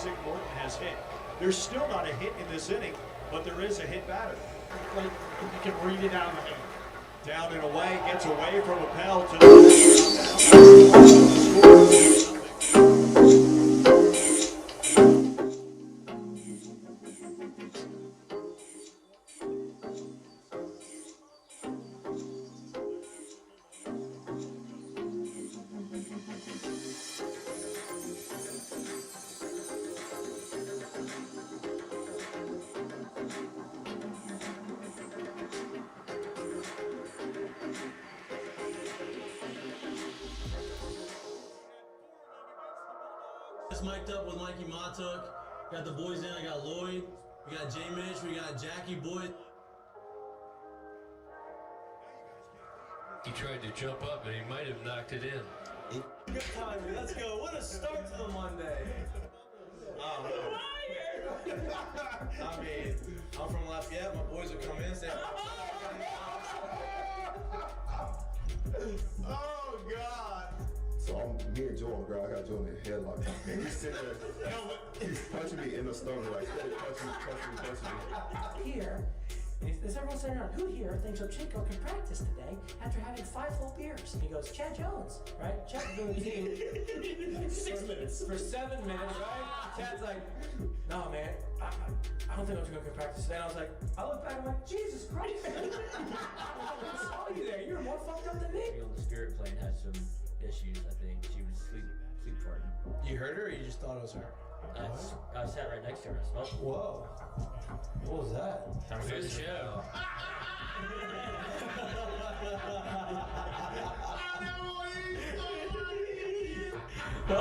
Isaac Morton has hit. There's still not a hit in this inning, but there is a hit batter. Like, you can read it out of the hand. Down and away, gets away from Appel to the Just mic'd up with Mikie Mahtook. Got the boys in. I got Lloyd. We got Mitch. We got Jackie Boyd. He tried to jump up and he might have knocked it in. Good timing. Let's go. What a start to the Monday. I mean, I'm from Lafayette. My boys will come in and say, oh, God. So I'm me and Joe on the ground. I got Joe in the headlock. And he's sitting there, he's punching me in the stomach, like, punching me. Here, is everyone sitting around, who here thinks Ochinko can practice today after having 5 full beers? And he goes, Chad Jones, right? Chad's doing the team. 6 minutes. For 7 minutes, right? Chad's like, no, man, I don't think Ochinko can practice today. And I was like, I look back and I'm like, Jesus Christ. I saw you there. You're more fucked up than me. The spirit plane had some issues, I think. She was sleep farting. you heard her or you just thought it was her? I sat right next to her. I smelled it. Whoa. What was that? Time to Good show. You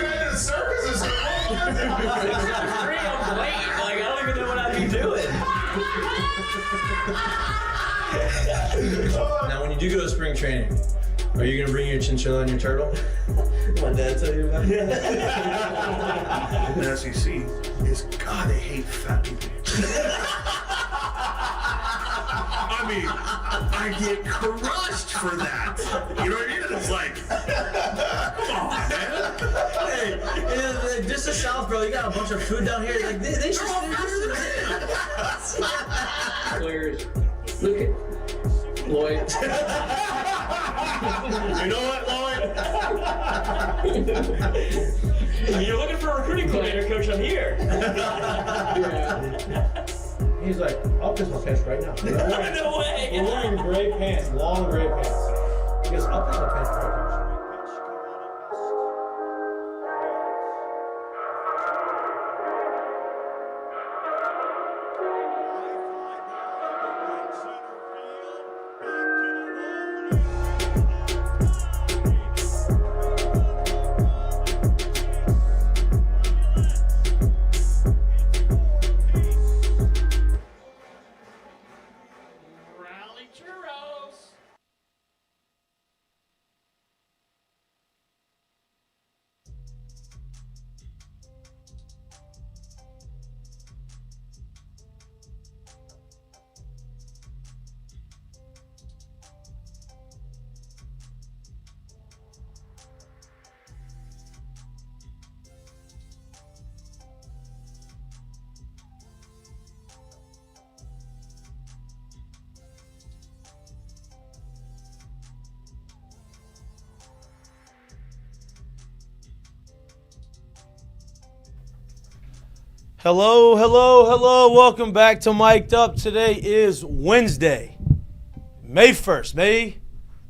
had a circus or something? I'm late. Like, I don't even know what I'd be doing. Now, when you do go to spring training, are you going to bring your chinchilla and your turtle? My dad tell you about it? The SEC is, God, they hate fat people. I mean, I get crushed for that. You know what I mean? It's like, come on, man. Hey, just the South, bro. You got a bunch of food down here. Like they should. Players, look at Lloyd. You know what, Lloyd? You're looking for a recruiting coordinator, coach. I'm here. He's like, I'll piss my pants right now. No way. We're wearing gray pants, long gray pants. He goes, I'll piss my pants right now. Hello, hello, hello. Welcome back to Mic'd Up. Today is Wednesday, May 1st.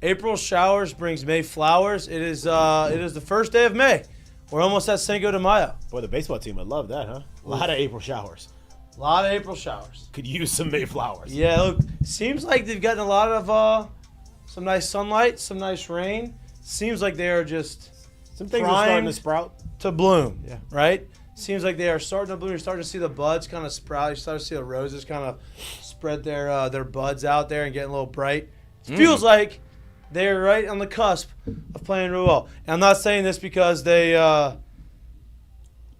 April showers brings May flowers. It is the first day of May. We're almost at Cinco de Mayo. Boy, the baseball team would love that, huh? A lot of April showers. A lot of April showers. Could use some May flowers. Yeah, look, seems like they've gotten a lot of some nice sunlight, some nice rain. Seems like they are just some things are starting to sprout. To bloom, yeah. Right? Seems like they are starting to bloom. You're starting to see the buds kind of sprout. You're starting to see the roses kind of spread their buds out there and getting a little bright. It feels like they're right on the cusp of playing real well. And I'm not saying this because they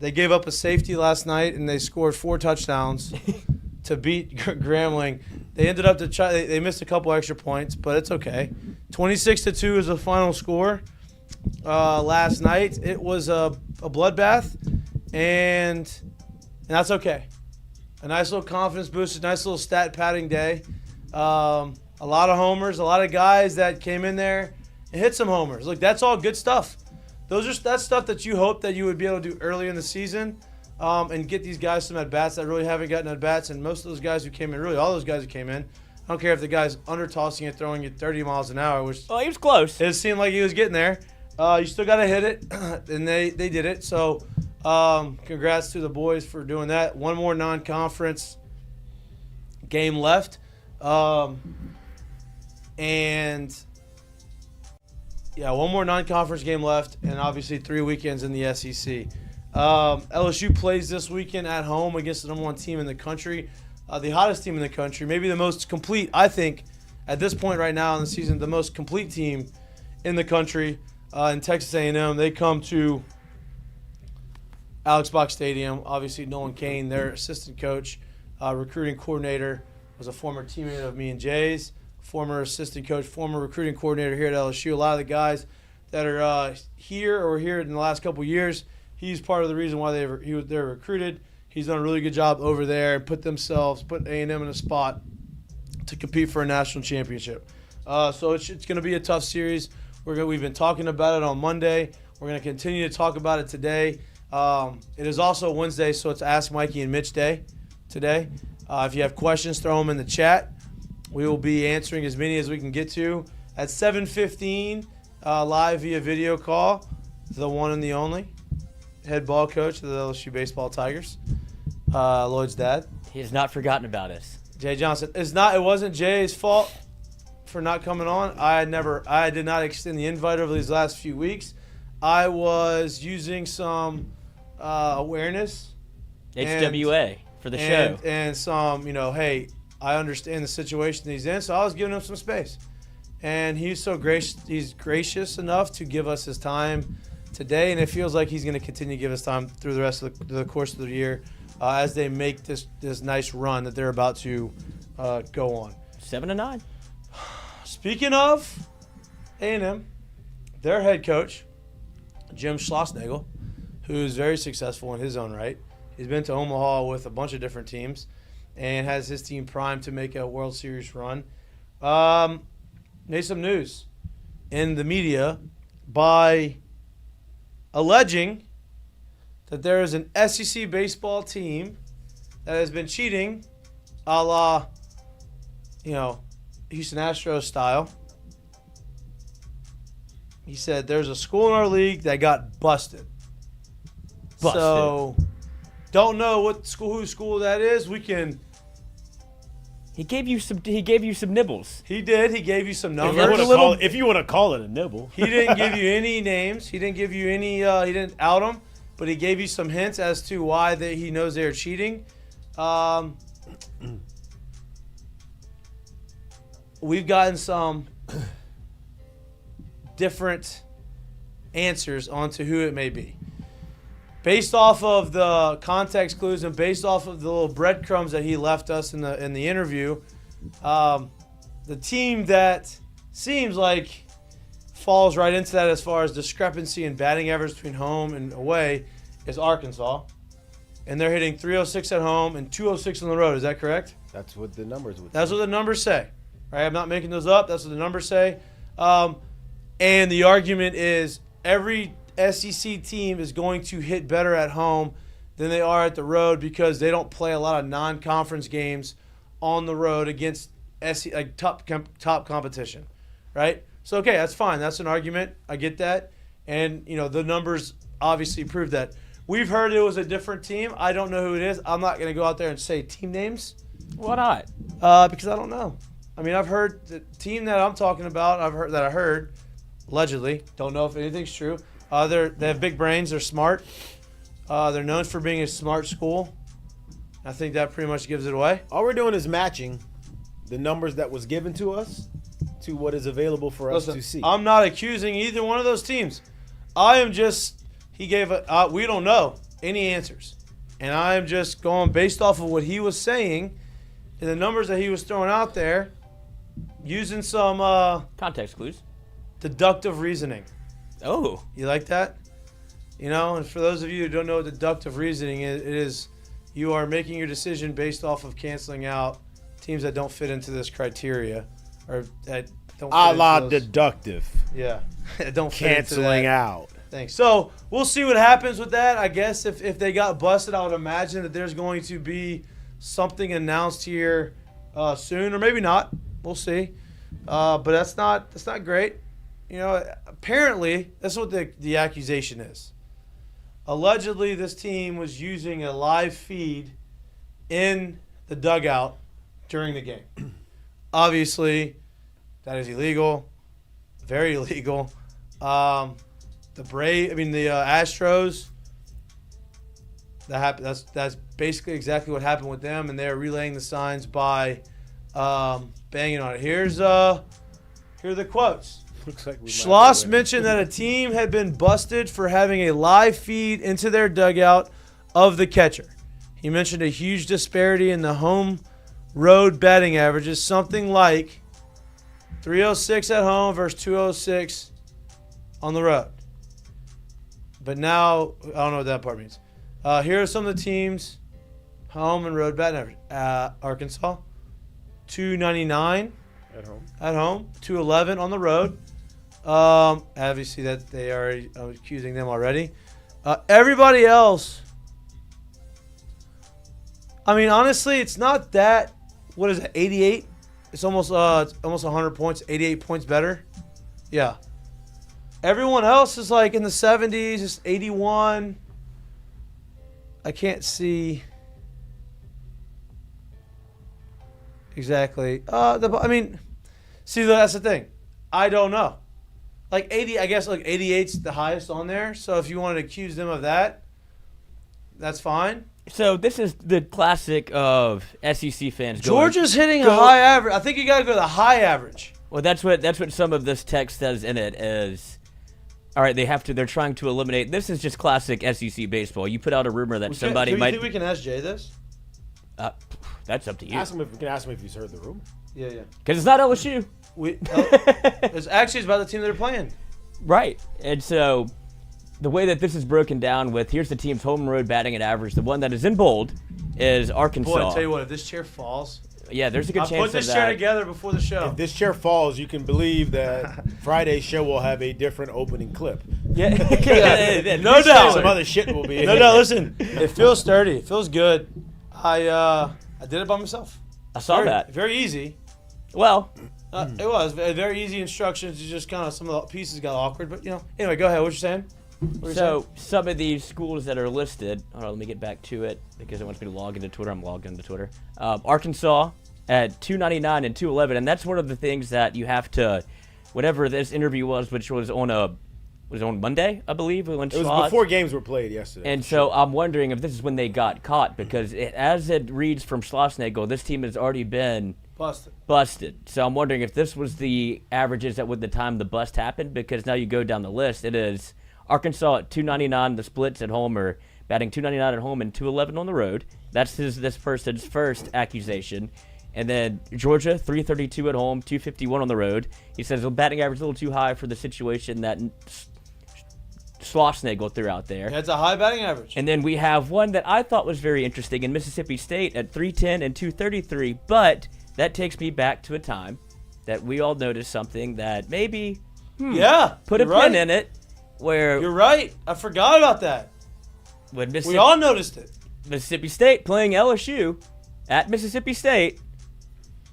gave up a safety last night and they scored 4 touchdowns to beat Grambling. They ended up they missed a couple extra points, but it's okay. 26-2 is the final score. last night. It was a bloodbath, and that's okay. A nice little confidence boost, a nice little stat padding day. A lot of homers, a lot of guys that came in there and hit some homers. Look, that's all good stuff. That's stuff that you hope that you would be able to do early in the season, and get these guys some at-bats that really haven't gotten at-bats. And most of those guys who came in, really all those guys who came in, I don't care if the guy's under-tossing it, throwing it 30 miles an hour, which he was close. It seemed like he was getting there. You still got to hit it, and they did it. So congrats to the boys for doing that. One more non-conference game left. One more non-conference game left, and obviously 3 weekends in the SEC. LSU plays this weekend at home against the number 1 team in the country, the hottest team in the country, maybe the most complete, I think, at this point right now in the season, the most complete team in the country, in Texas A&M. They come to Alex Box Stadium. Obviously, Nolan Kane, their assistant coach, recruiting coordinator, was a former teammate of me and Jay's, former assistant coach, former recruiting coordinator here at LSU. A lot of the guys that are here or here in the last couple years, he's part of the reason why they're recruited. He's done a really good job over there and put A&M in a spot to compete for a national championship. So it's going to be a tough series. We've been talking about it on Monday. We're going to continue to talk about it today. It is also Wednesday, so it's Ask Mikey and Mitch Day today. If you have questions, throw them in the chat. We will be answering as many as we can get to at 7:15 live via video call. The one and the only head ball coach of the LSU Baseball Tigers, Lloyd's dad. He has not forgotten about us. Jay Johnson. It wasn't Jay's fault for not coming on. I did not extend the invite over these last few weeks. I was using some awareness. HWA for the show. And some, hey, I understand the situation he's in, so I was giving him some space. And he's gracious enough to give us his time today, and it feels like he's going to continue to give us time through the rest of the course of the year as they make this nice run that they're about to go on. 7-9. Speaking of A&M, their head coach, Jim Schlossnagle, who's very successful in his own right. He's been to Omaha with a bunch of different teams and has his team primed to make a World Series run. Made some news in the media by alleging that there is an SEC baseball team that has been cheating a la, Houston Astros style. He said there's a school in our league that got busted. So, don't know whose school that is. He gave you some nibbles. He did. He gave you some numbers. If you want to call it a nibble. He didn't give you any names. He didn't give you any. He didn't out them, but he gave you some hints as to why he knows they are cheating. We've gotten some different answers onto who it may be. Based off of the context clues and based off of the little breadcrumbs that he left us in the interview, the team that seems like falls right into that as far as discrepancy in batting average between home and away is Arkansas. And they're hitting 306 at home and 206 on the road. Is that correct? That's what the numbers would say. That's what the numbers say. Right? I'm not making those up. That's what the numbers say. And the argument is every SEC team is going to hit better at home than they are at the road because they don't play a lot of non-conference games on the road against top competition, right? So, okay, that's fine. That's an argument. I get that. And, the numbers obviously prove that. We've heard it was a different team. I don't know who it is. I'm not going to go out there and say team names. Why not? Because I don't know. I mean, I've heard the team that I'm talking about, I heard, allegedly, don't know if anything's true. They have big brains. They're smart. They're known for being a smart school. I think that pretty much gives it away. All we're doing is matching the numbers that was given to us to what is available for us to see. I'm not accusing either one of those teams. I am just, we don't know any answers. And I am just going based off of what he was saying and the numbers that he was throwing out there, using some context clues, deductive reasoning. Oh. You like that? You know, and for those of you who don't know what deductive reasoning is, it is you are making your decision based off of canceling out teams that don't fit into this criteria or that don't fit A la into those- deductive. Yeah. Don't fit into Canceling that. out. Thanks. So we'll see what happens with that. I guess if they got busted, I would imagine that there's going to be something announced here soon, or maybe not. We'll see. But that's not great. You know, apparently that's what the accusation is. Allegedly, this team was using a live feed in the dugout during the game. Obviously, that is illegal. Very illegal. The Astros. That happened. That's basically exactly what happened with them, and they are relaying the signs by banging on it. Here are the quotes. Looks like Schloss mentioned that a team had been busted for having a live feed into their dugout of the catcher. He mentioned a huge disparity in the home road batting averages, something like 306 at home versus 206 on the road. But now, I don't know what that part means. Here are some of the teams' home and road batting average. Arkansas, 299 at home, 211 on the road. Obviously, that they are accusing them already. Everybody else, I mean, honestly, it's not that. What is it? 88. It's almost 100 points. 88 points better. Yeah. Everyone else is like in the 70s, just 81. I can't see exactly. I mean, see, that's the thing. I don't know. Like 80, I guess like 88's the highest on there. So if you wanted to accuse them of that, that's fine. So this is the classic of SEC fans. Georgia's hitting a high average. I think you got to go to the high average. Well, that's what some of this text says in it is. All right, they're trying to eliminate. This is just classic SEC baseball. You put out a rumor that somebody might. Do you think we can ask Jay this? That's up to you. We can ask him if he's heard the rumor. Yeah. Because it's not LSU. It's actually about the team they're playing. Right, and so the way that this is broken down with here's the team's home and road batting and average. The one that is in bold is Arkansas. Boy, I tell you what, if this chair falls. Yeah, there's a good chance of that. I put this chair together before the show. If this chair falls, you can believe that Friday's show will have a different opening clip. Yeah, no doubt. Some other shit will be. No doubt. Listen, it feels sturdy. It feels good. I did it by myself. I saw that. Very easy. Well, it was very easy instructions. It's just kind of some of the pieces got awkward, but Anyway, go ahead. What you saying? Some of these schools that are listed. Hold on, let me get back to it because it wants me to log into Twitter. I'm logged into Twitter. Arkansas at 299 and 211, and that's one of the things that you have to. Whatever this interview was, which was on Monday, I believe. It was before games were played yesterday. And so I'm wondering if this is when they got caught because as it reads from Schlossnagle, this team has already been busted. So I'm wondering if this was the averages at the time the bust happened because now you go down the list. It is Arkansas at 299. The splits at home are batting 299 at home and 211 on the road. That's this person's first accusation. And then Georgia, 332 at home, 251 on the road. He says the batting average is a little too high for the situation that Schlossnagle threw out there. That's a high batting average. And then we have one that I thought was very interesting in Mississippi State at 310 and 233. But that takes me back to a time that we all noticed something that maybe put a pin in it. Where you're right. I forgot about that. We all noticed it. Mississippi State playing LSU at Mississippi State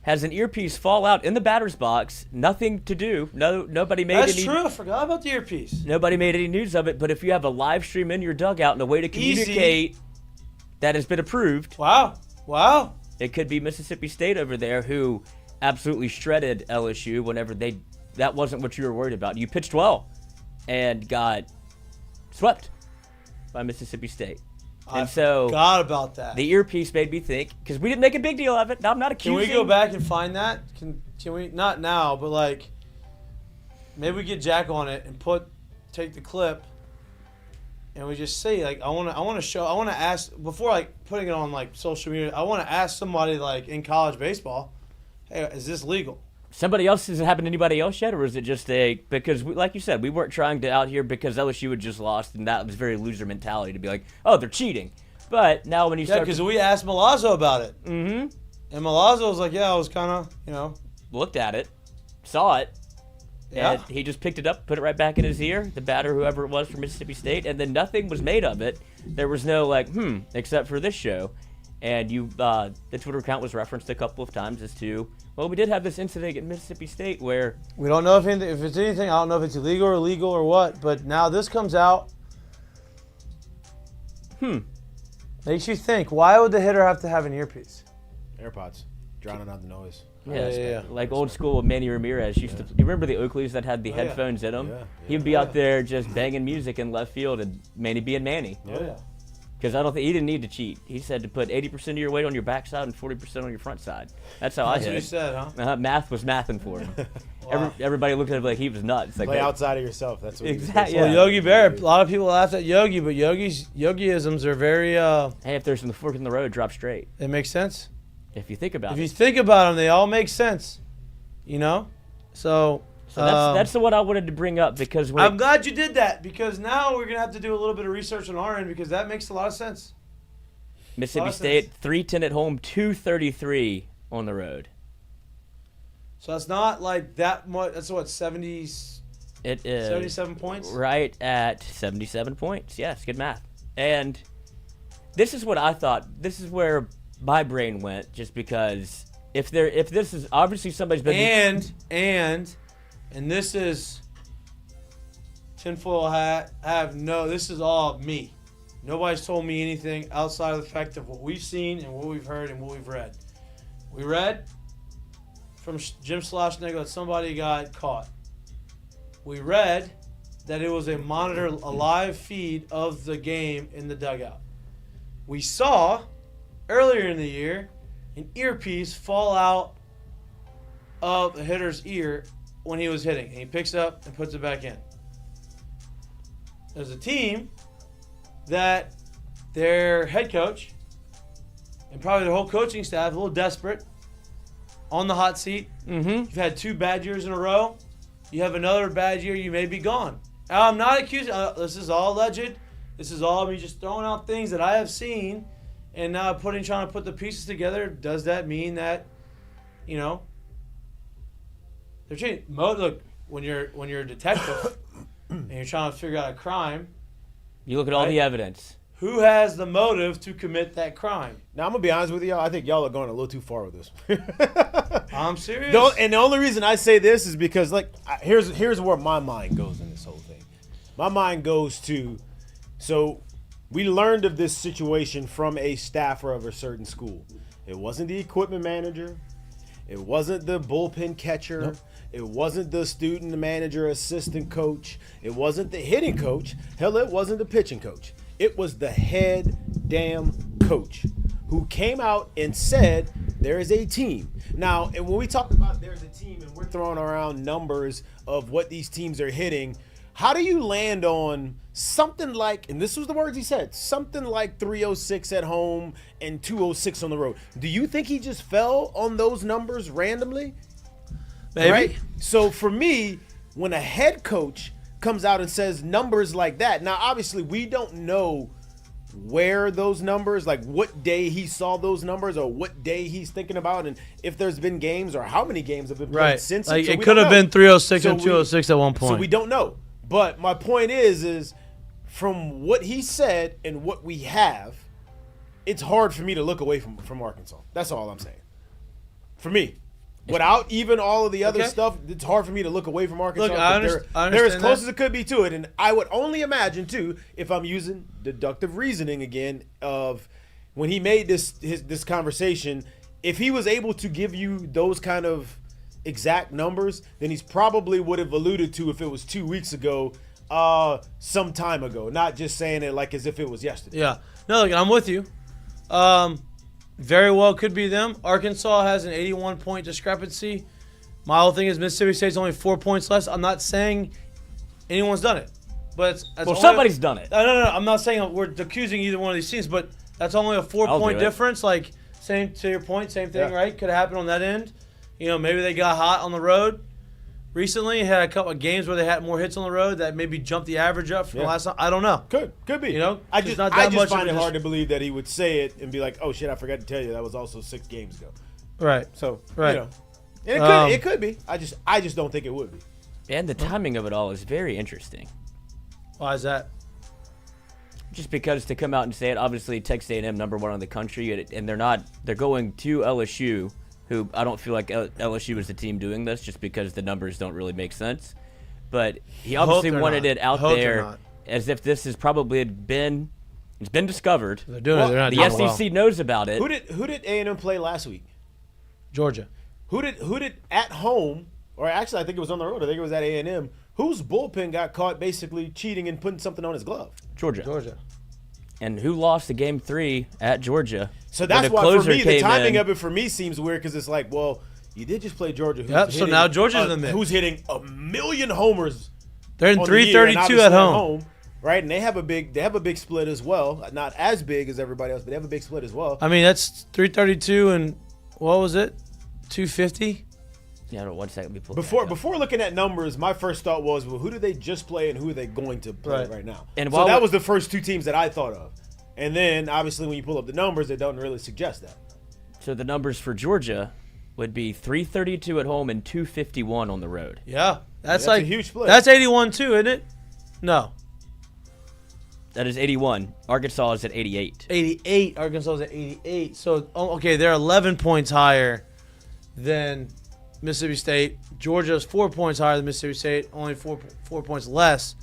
has an earpiece fall out in the batter's box. Nothing to do. Nobody made any. That's true. I forgot about the earpiece. Nobody made any news of it. But if you have a live stream in your dugout and a way to communicate that has been approved. Wow. It could be Mississippi State over there who absolutely shredded LSU whenever that wasn't what you were worried about. You pitched well and got swept by Mississippi State. And so forgot about that. The earpiece made me think, because we didn't make a big deal of it. Now I'm not accusing. Can we go back and find that? Can we, not now, but like, maybe we get Jack on it and take the clip and we just say, like, I want to ask, before like putting it on like social media, I want to ask somebody like in college baseball, hey, is this legal? somebody else, has it happened to anybody else yet, or is it just because like you said, we weren't trying to out here because LSU had just lost, and that was very loser mentality to be like, oh, they're cheating. But now when you start, because we asked Milazzo about it, and Milazzo was like, yeah, I was kind of, looked at it, saw it, yeah. and he just picked it up, put it right back in his ear, the batter, whoever it was from Mississippi State, and then nothing was made of it. There was no except for this show. And the Twitter account was referenced a couple of times as to, well, we did have this incident at Mississippi State where we don't know if it's anything. I don't know if it's illegal or legal or what. But now this comes out. Makes you think. Why would the hitter have to have an earpiece? AirPods, drowning out the noise. Yeah. Like old school Manny Ramirez used to. You remember the Oakleys that had the headphones in them? He would be out there just banging music in left field, and Manny being Manny. Yeah. Because I don't think he didn't need to cheat. He said to put 80% of your weight on your backside and 40% on your front side. That's how I hit. That's what he said, huh? Math was mathing for him. Wow. Everybody looked at him like he was nuts. Like, play outside of yourself. That's what exactly. Well, Yogi Berra. A lot of people laughed at Yogi, but Yogiisms are very. Hey, if there's a fork in the road, drop straight. It makes sense. If you think about it. If you think about them, they all make sense. So that's the one I wanted to bring up because I'm glad you did that, because now we're gonna have to do a little bit of research on our end, because that makes a lot of sense. Mississippi State 310 at home, 233 on the road. So that's not like that much. That's what, 70s? It is 77 points. Right at 77 points. Yes, good math. And this is what I thought. This is where my brain went, just because if this is obviously somebody's been and this is tinfoil hat. This is all me. Nobody's told me anything outside of the fact of what we've seen and what we've heard and what we've read. We read from Jim Schlossnagle that somebody got caught. We read that it was a live feed of the game in the dugout. We saw earlier in the year an earpiece fall out of the hitter's ear when he was hitting, and he picks it up and puts it back in. There's a team that their head coach and probably their whole coaching staff a little desperate, on the hot seat. You've had 2 bad years in a row. You have another bad year, you may be gone. Now, I'm not accusing. This is all alleged. This is all me just throwing out things that I have seen, and now trying to put the pieces together. Does that mean that, they're changing? Look, when you're a detective and you're trying to figure out a crime, you look at all the evidence. Who has the motive to commit that crime? Now, I'm going to be honest with y'all. I think y'all are going a little too far with this. I'm serious. And the only reason I say this is because, here's where my mind goes in this whole thing. My mind goes to, so we learned of this situation from a staffer of a certain school. It wasn't the equipment manager. It wasn't the bullpen catcher. Nope. It wasn't the student manager, assistant coach. It wasn't the hitting coach. Hell, it wasn't the pitching coach. It was the head damn coach who came out and said there is a team. Now, and when we talk about there's a team and we're throwing around numbers of what these teams are hitting, how do you land on something like, and this was the words he said, something like 306 at home and 206 on the road? Do you think he just fell on those numbers randomly? Maybe. Right? So for me, when a head coach comes out and says numbers like that, now obviously we don't know where those numbers, like what day he saw those numbers or what day he's thinking about, and if there's been games or how many games have been played since. Like, so it could have been 306 and 206 at one point. So we don't know. But my point is from what he said and what we have, it's hard for me to look away from Arkansas. That's all I'm saying. For me. Without even all of the other stuff, it's hard for me to look away from Arkansas. Look, I understand they're as close as it could be to it. And I would only imagine, too, if I'm using deductive reasoning again, of when he made this conversation, if he was able to give you those kind of exact numbers, then he's probably would have alluded to if it was 2 weeks ago, some time ago, not just saying it like as if it was yesterday. Yeah. No, look, I'm with you. Very well could be them. Arkansas has an 81-point discrepancy. My whole thing is Mississippi State's only 4 points less. I'm not saying anyone's done it, but somebody's done it. No. I'm not saying we're accusing either one of these teams, but that's only a 4-point difference. Like, same to your point, same thing, right? Could have happened on that end. You know, maybe they got hot on the road recently. Had a couple of games where they had more hits on the road that maybe jumped the average up from the last time. I don't know. Could be. You know, I just not that much find of it a hard to believe that he would say it and be like, "Oh shit, I forgot to tell you that was also 6 games ago." Right. So right. You know, and it could be. I just don't think it would be. And the timing of it all is very interesting. Why is that? Just because to come out and say it, obviously Texas A&M #1 in the country, and they're going to LSU, who I don't feel like LSU is the team doing this, just because the numbers don't really make sense. But he obviously wanted it out there as if this has probably been discovered. They're doing it. They're not the doing SEC knows about it. Who did A&M play last week? Georgia. Who did at home, or actually I think it was on the road. I think it was at A&M. Whose bullpen got caught basically cheating and putting something on his glove? Georgia. And who lost the game 3 at Georgia? So that's why for me the timing of it for me seems weird because it's like, well, you did just play Georgia. Yep. So now Georgia's in the mix. Who's hitting 1,000,000 homers? They're in 332 at home. Right, and they have a big split as well. Not as big as everybody else, but they have a big split as well. I mean, that's 332 and what was it? 250. Yeah, no, 1 second. Before looking at numbers, my first thought was, well, who do they just play and who are they going to play right now? And so that was the first 2 teams that I thought of. And then, obviously, when you pull up the numbers, it doesn't really suggest that. So the numbers for Georgia would be 332 at home and 251 on the road. Yeah, that's like a huge split. That's 81 too, isn't it? No. That is 81. Arkansas is at 88. 88. Arkansas is at 88. So, okay, they're 11 points higher than Mississippi State. Georgia's 4 points higher than Mississippi State, only 4 points less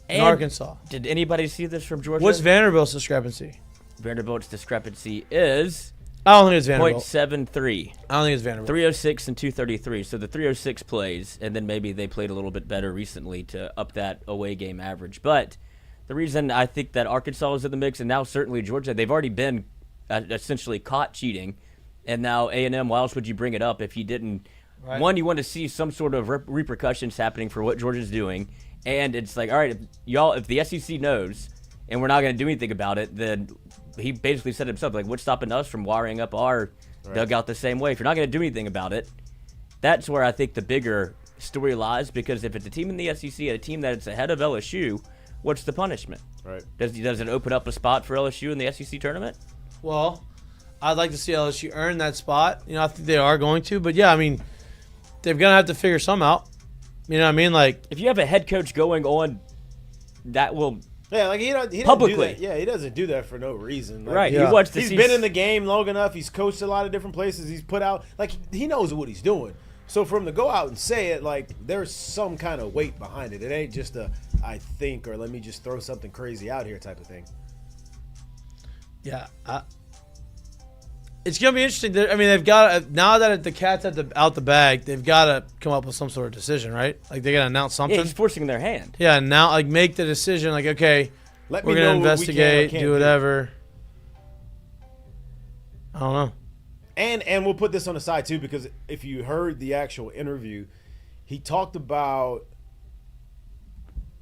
than Arkansas. Did anybody see this from Georgia? What's Vanderbilt's discrepancy? Vanderbilt's discrepancy is I don't think it's Vanderbilt. 0.73. I don't think it's Vanderbilt. 306 and 233. So the 306 plays, and then maybe they played a little bit better recently to up that away game average. But the reason I think that Arkansas is in the mix, and now certainly Georgia, they've already been essentially caught cheating. And now A&M, why else would you bring it up if you didn't? Right. One, you want to see some sort of repercussions happening for what Georgia's doing. And it's like, all right, if the SEC knows and we're not going to do anything about it, then he basically said himself, like, what's stopping us from wiring up our dugout the same way? If you're not going to do anything about it, that's where I think the bigger story lies, because if it's a team in the SEC and a team that it's ahead of LSU, what's the punishment? Right. Does it open up a spot for LSU in the SEC tournament? Well, I'd like to see LSU earn that spot. You know, I think they are going to. But, yeah, I mean, they're going to have to figure some out. You know what I mean? Like, if you have a head coach going on, that will he publicly. Do that. Yeah, he doesn't do that for no reason. Like, right. Yeah. He's been in the game long enough. He's coached a lot of different places. He's put out, like, he knows what he's doing. So for him to go out and say it, like, there's some kind of weight behind it. It ain't just a I think or let me just throw something crazy out here type of thing. Yeah. It's going to be interesting. I mean, they've got now that the cat's out the bag, they've got to come up with some sort of decision, right? Like, they got to announce something. Yeah, he's forcing their hand. Yeah, now, like, make the decision. Like, okay, we're going to investigate, do whatever. I don't know. And we'll put this on the side, too, because if you heard the actual interview, he talked about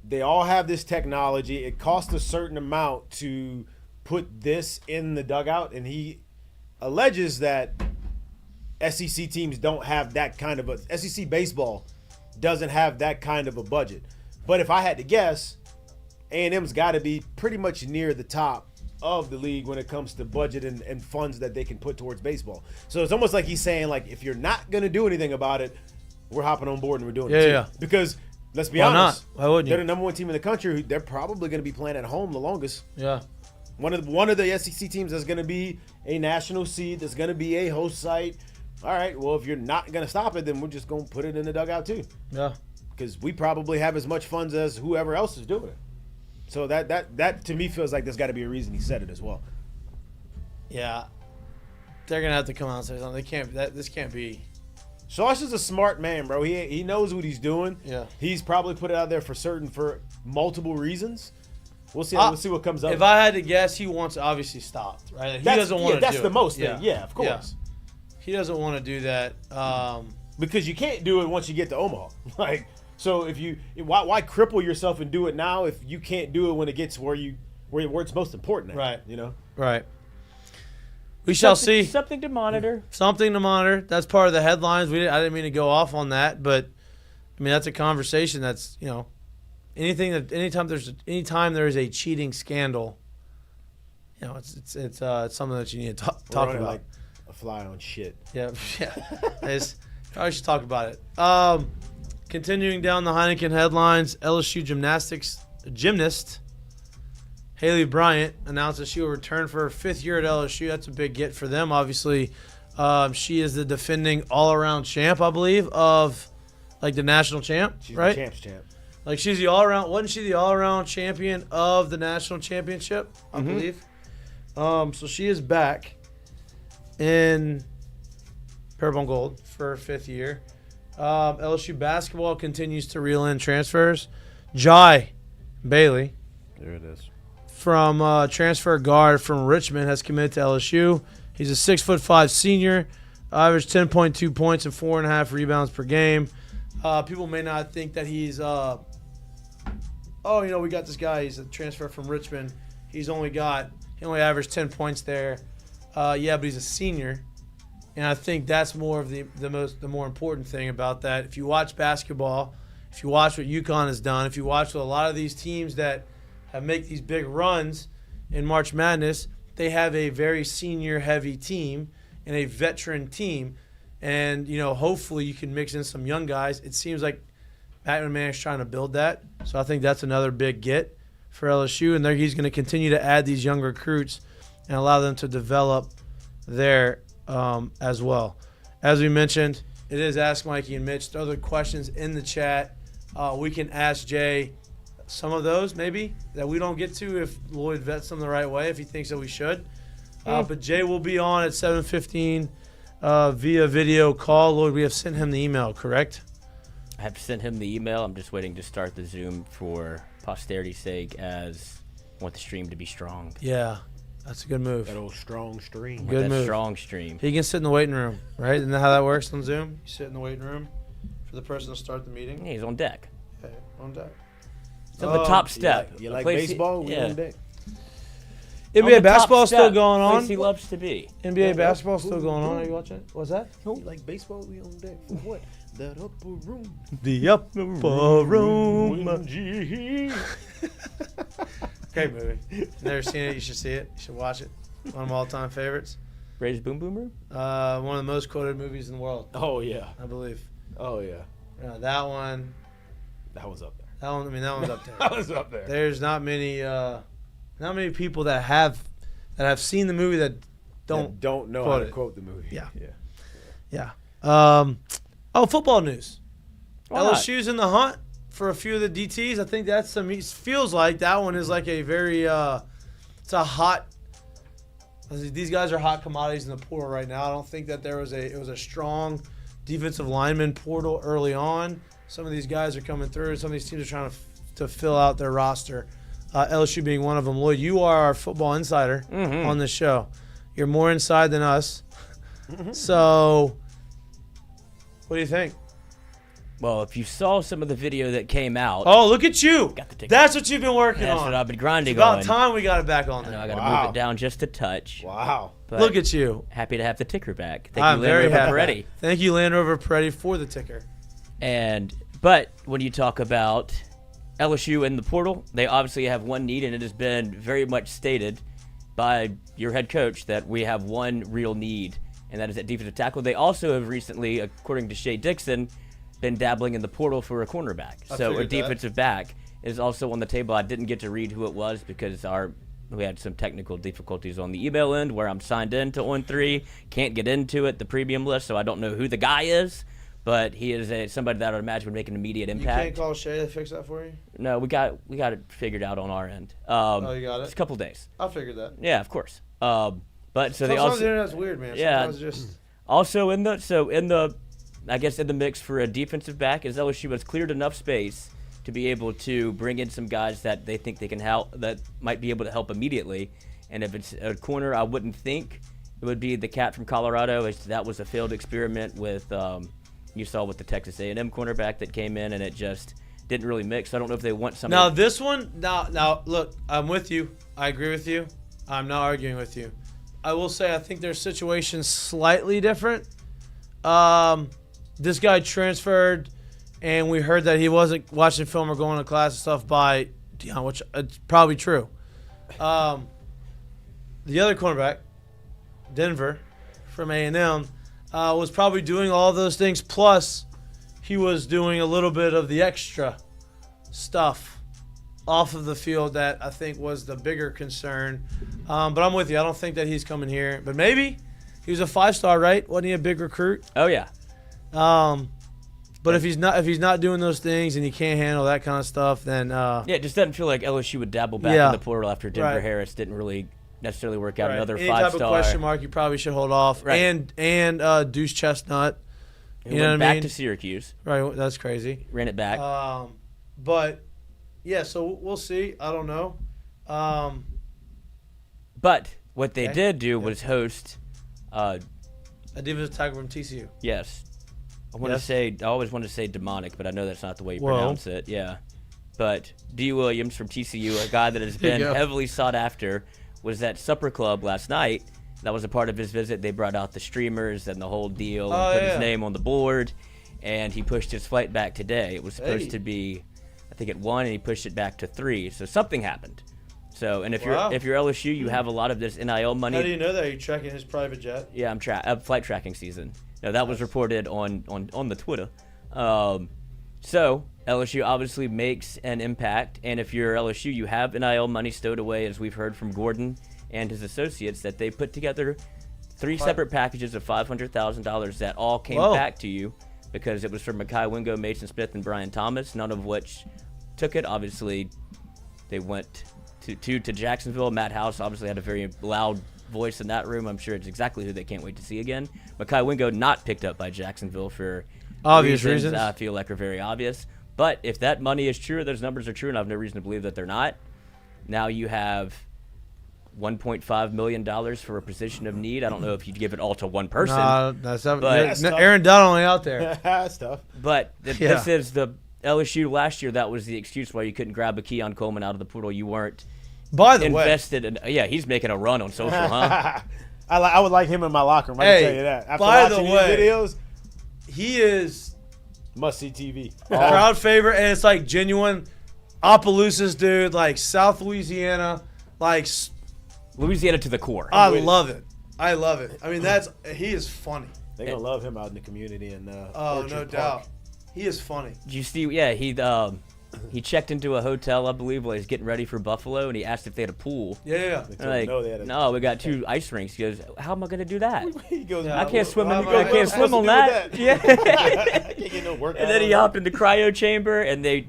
they all have this technology. It costs a certain amount to put this in the dugout, and he alleges that SEC teams don't have that kind of a SEC baseball doesn't have that kind of a budget. But if I had to guess, A&M's got to be pretty much near the top of the league when it comes to budget and funds that they can put towards baseball. So it's almost like he's saying, like, if you're not going to do anything about it, we're hopping on board and we're doing it too. Yeah. Because let's be Why honest, not? Why wouldn't they're you? the #1 team in the country. They're probably going to be playing at home the longest. Yeah. One of the SEC teams that's going to be a national seed, that's going to be a host site. All right, well, if you're not going to stop it, then we're just going to put it in the dugout too. Yeah. Because we probably have as much funds as whoever else is doing it. So that to me feels like there's got to be a reason he said it as well. Yeah. They're going to have to come out and say something. This can't be. Schloss is a smart man, bro. He knows what he's doing. Yeah. He's probably put it out there for multiple reasons. We'll see what comes up. If I had to guess, he wants it obviously stopped, right? Like, he doesn't want to do it. That's the most thing. Yeah, of course. Yeah. He doesn't want to do that. Because you can't do it once you get to Omaha. Like, so why cripple yourself and do it now if you can't do it when it gets where it's most important at, right. You know? Right. We shall see. Something to monitor. Something to monitor. That's part of the headlines. I didn't mean to go off on that, but I mean that's a conversation. That's anytime there is a cheating scandal, it's something that you need to talk about. Like a fly on shit. Yeah. I should talk about it. Continuing down the Heineken headlines, LSU gymnast Haleigh Bryant announced that she will return for her 5th year at LSU. That's a big get for them. Obviously, she is the defending all-around champ, I believe, of the national champ, She's right? the champ's champ. She's the all-around. Wasn't she the all-around champion of the national championship? I believe. So she is back in purple and gold for her 5th year. LSU basketball continues to reel in transfers. Dji Bailey. There it is. From transfer guard from Richmond has committed to LSU. He's a 6'5" senior, averaged 10.2 points and 4.5 rebounds per game. People may not think that he's, we got this guy. He's a transfer from Richmond. He only averaged 10 points there. But he's a senior, and I think that's more of the more important thing about that. If you watch basketball, if you watch what UConn has done, if you watch what a lot of these teams that make these big runs in March Madness, they have a very senior-heavy team and a veteran team. And, hopefully you can mix in some young guys. It seems like Matt McMahon is trying to build that. So I think that's another big get for LSU. And he's going to continue to add these young recruits and allow them to develop there as well. As we mentioned, it is Ask Mikey and Mitch. There are other questions in the chat. We can ask Jay some of those maybe that we don't get to if Lloyd vets them the right way, if he thinks that we should. But Jay will be on at 7:15 via video call. Lloyd, we have sent him the email, correct? I have sent him the email. I'm just waiting to start the Zoom for posterity's sake, as I want the stream to be strong. Yeah, that's a good move. That old strong stream. Good move. Strong stream. He can sit in the waiting room, right? Isn't that how that works on Zoom? You sit in the waiting room for the person to start the meeting. Yeah, he's on deck. Okay, on deck. So the top step. You like Place baseball? We yeah. on deck. NBA basketball still going on. Place he loves to be. NBA basketball still going on. Are you watching it? What's that? You like baseball? We on deck for what? That upper room. The upper room. Great movie. Never seen it. You should see it. You should watch it. One of my all-time favorites. Brady's Boom Boom Room? One of the most quoted movies in the world. Oh, yeah. I believe. Oh, yeah. That one. That was up there. That one's up there. That was up there. There's not many people that have seen the movie that don't know how to quote the movie. Yeah. Football news. LSU's in the hunt for a few of the DTs. I think that's feels like that one is like a very it's a hot. These guys are hot commodities in the portal right now. I don't think that it was a strong defensive lineman portal early on. Some of these guys are coming through. Some of these teams are trying to fill out their roster. LSU being one of them. Lloyd, you are our football insider on this show. You're more inside than us. So, what do you think? Well, if you saw some of the video that came out. Oh, look at you. Got the ticket. That's what you've been working on. That's what I've been grinding it's about on. time we got it back on there. I got to move it down just a touch. Wow. But look at you. Happy to have the ticker back. Thank I'm you, very happy. Peretti. Thank you, Land Rover Peretti, for the ticker. But when you talk about LSU in the portal, they obviously have one need, and it has been very much stated by your head coach that we have one real need, and that is at defensive tackle. They also have recently, according to Shea Dixon, been dabbling in the portal for a cornerback. So a defensive back is also on the table. I didn't get to read who it was because we had some technical difficulties on the email end where I'm signed in to On3. Can't get into it, the premium list, so I don't know who the guy is. But he is somebody that I would imagine would make an immediate impact. You can't call Shay to fix that for you? No, we got it figured out on our end. You got it? It's a couple days. I'll figure that. Yeah, of course. But so they sometimes also the internet's weird, man. Yeah. Sometimes just also in the I guess in the mix for a defensive back is LSU has cleared enough space to be able to bring in some guys that they think they can help, that might be able to help immediately. And if it's a corner, I wouldn't think it would be the cat from Colorado. That was a failed experiment with. You saw with the Texas A&M cornerback that came in, and it just didn't really mix. I don't know if they want something. Now this one, now look, I'm with you. I agree with you. I'm not arguing with you. I will say I think their situation's slightly different. This guy transferred, and we heard that he wasn't watching film or going to class and stuff by Deion, which is probably true. The other cornerback, Denver, from A&M, was probably doing all those things, plus he was doing a little bit of the extra stuff off of the field that I think was the bigger concern. But I'm with you. I don't think that he's coming here. But maybe. He was a 5-star, right? Wasn't he a big recruit? Oh, yeah. But if he's not doing those things and he can't handle that kind of stuff, then it just doesn't feel like LSU would dabble back in the portal after Denver Harris didn't really necessarily work out. Another 5-star. Any type of question mark, you probably should hold off. Right. And Deuce Chestnut. You know what I mean? Back to Syracuse. Right, that's crazy. Ran it back. But yeah, so we'll see. I don't know. But what they did do was host a defensive tackle from TCU. Yes. I always want to say Damonic, but I know that's not the way you pronounce it. Yeah. But Dji Williams from TCU, a guy that has been heavily sought after, was at Supper Club last night. That was a part of his visit. They brought out the streamers and the whole deal and put his name on the board, and he pushed his flight back today. It was supposed to be, I think, at 1, and he pushed it back to 3. So something happened. So, and if you're LSU, you have a lot of this NIL money. How do you know that? Are you tracking his private jet? Yeah, I'm flight tracking season. No, that was reported on the Twitter. So LSU obviously makes an impact, and if you're LSU, you have NIL money stowed away, as we've heard from Gordon and his associates, that they put together 3 separate packages of $500,000 that all came back to you because it was from Mekhi Wingo, Mason Smith, and Brian Thomas, none of which took it. Obviously, they went to Jacksonville. Matt House obviously had a very loud voice in that room. I'm sure it's exactly who they can't wait to see again. Mekhi Wingo not picked up by Jacksonville for obvious reasons. I feel like are very obvious. But if that money is true, those numbers are true, and I have no reason to believe that they're not. Now you have $1.5 million for a position of need. I don't know if you'd give it all to one person. That's Aaron Dunn only out there. That's tough. But this is the LSU last year. That was the excuse why you couldn't grab a Keon Coleman out of the portal. You weren't invested in. Yeah, he's making a run on social, huh? I would like him in my locker room. I can tell you that. After by the watching way, these videos, he is must-see TV. Crowd favorite, and it's like genuine Opelousas dude, like South Louisiana, like Louisiana to the core. I love it. I love it. I mean, he is funny. They're gonna love him out in the community and no doubt. He is funny. Did you see? Yeah, he checked into a hotel, I believe, while he's getting ready for Buffalo, and he asked if they had a pool. Yeah. Like, no, we got 2 ice rinks. He goes, how am I going to do that? He goes, I can't swim. I can't swim on that. Yeah. I can't get no workout. And then he hopped in the cryo chamber, and they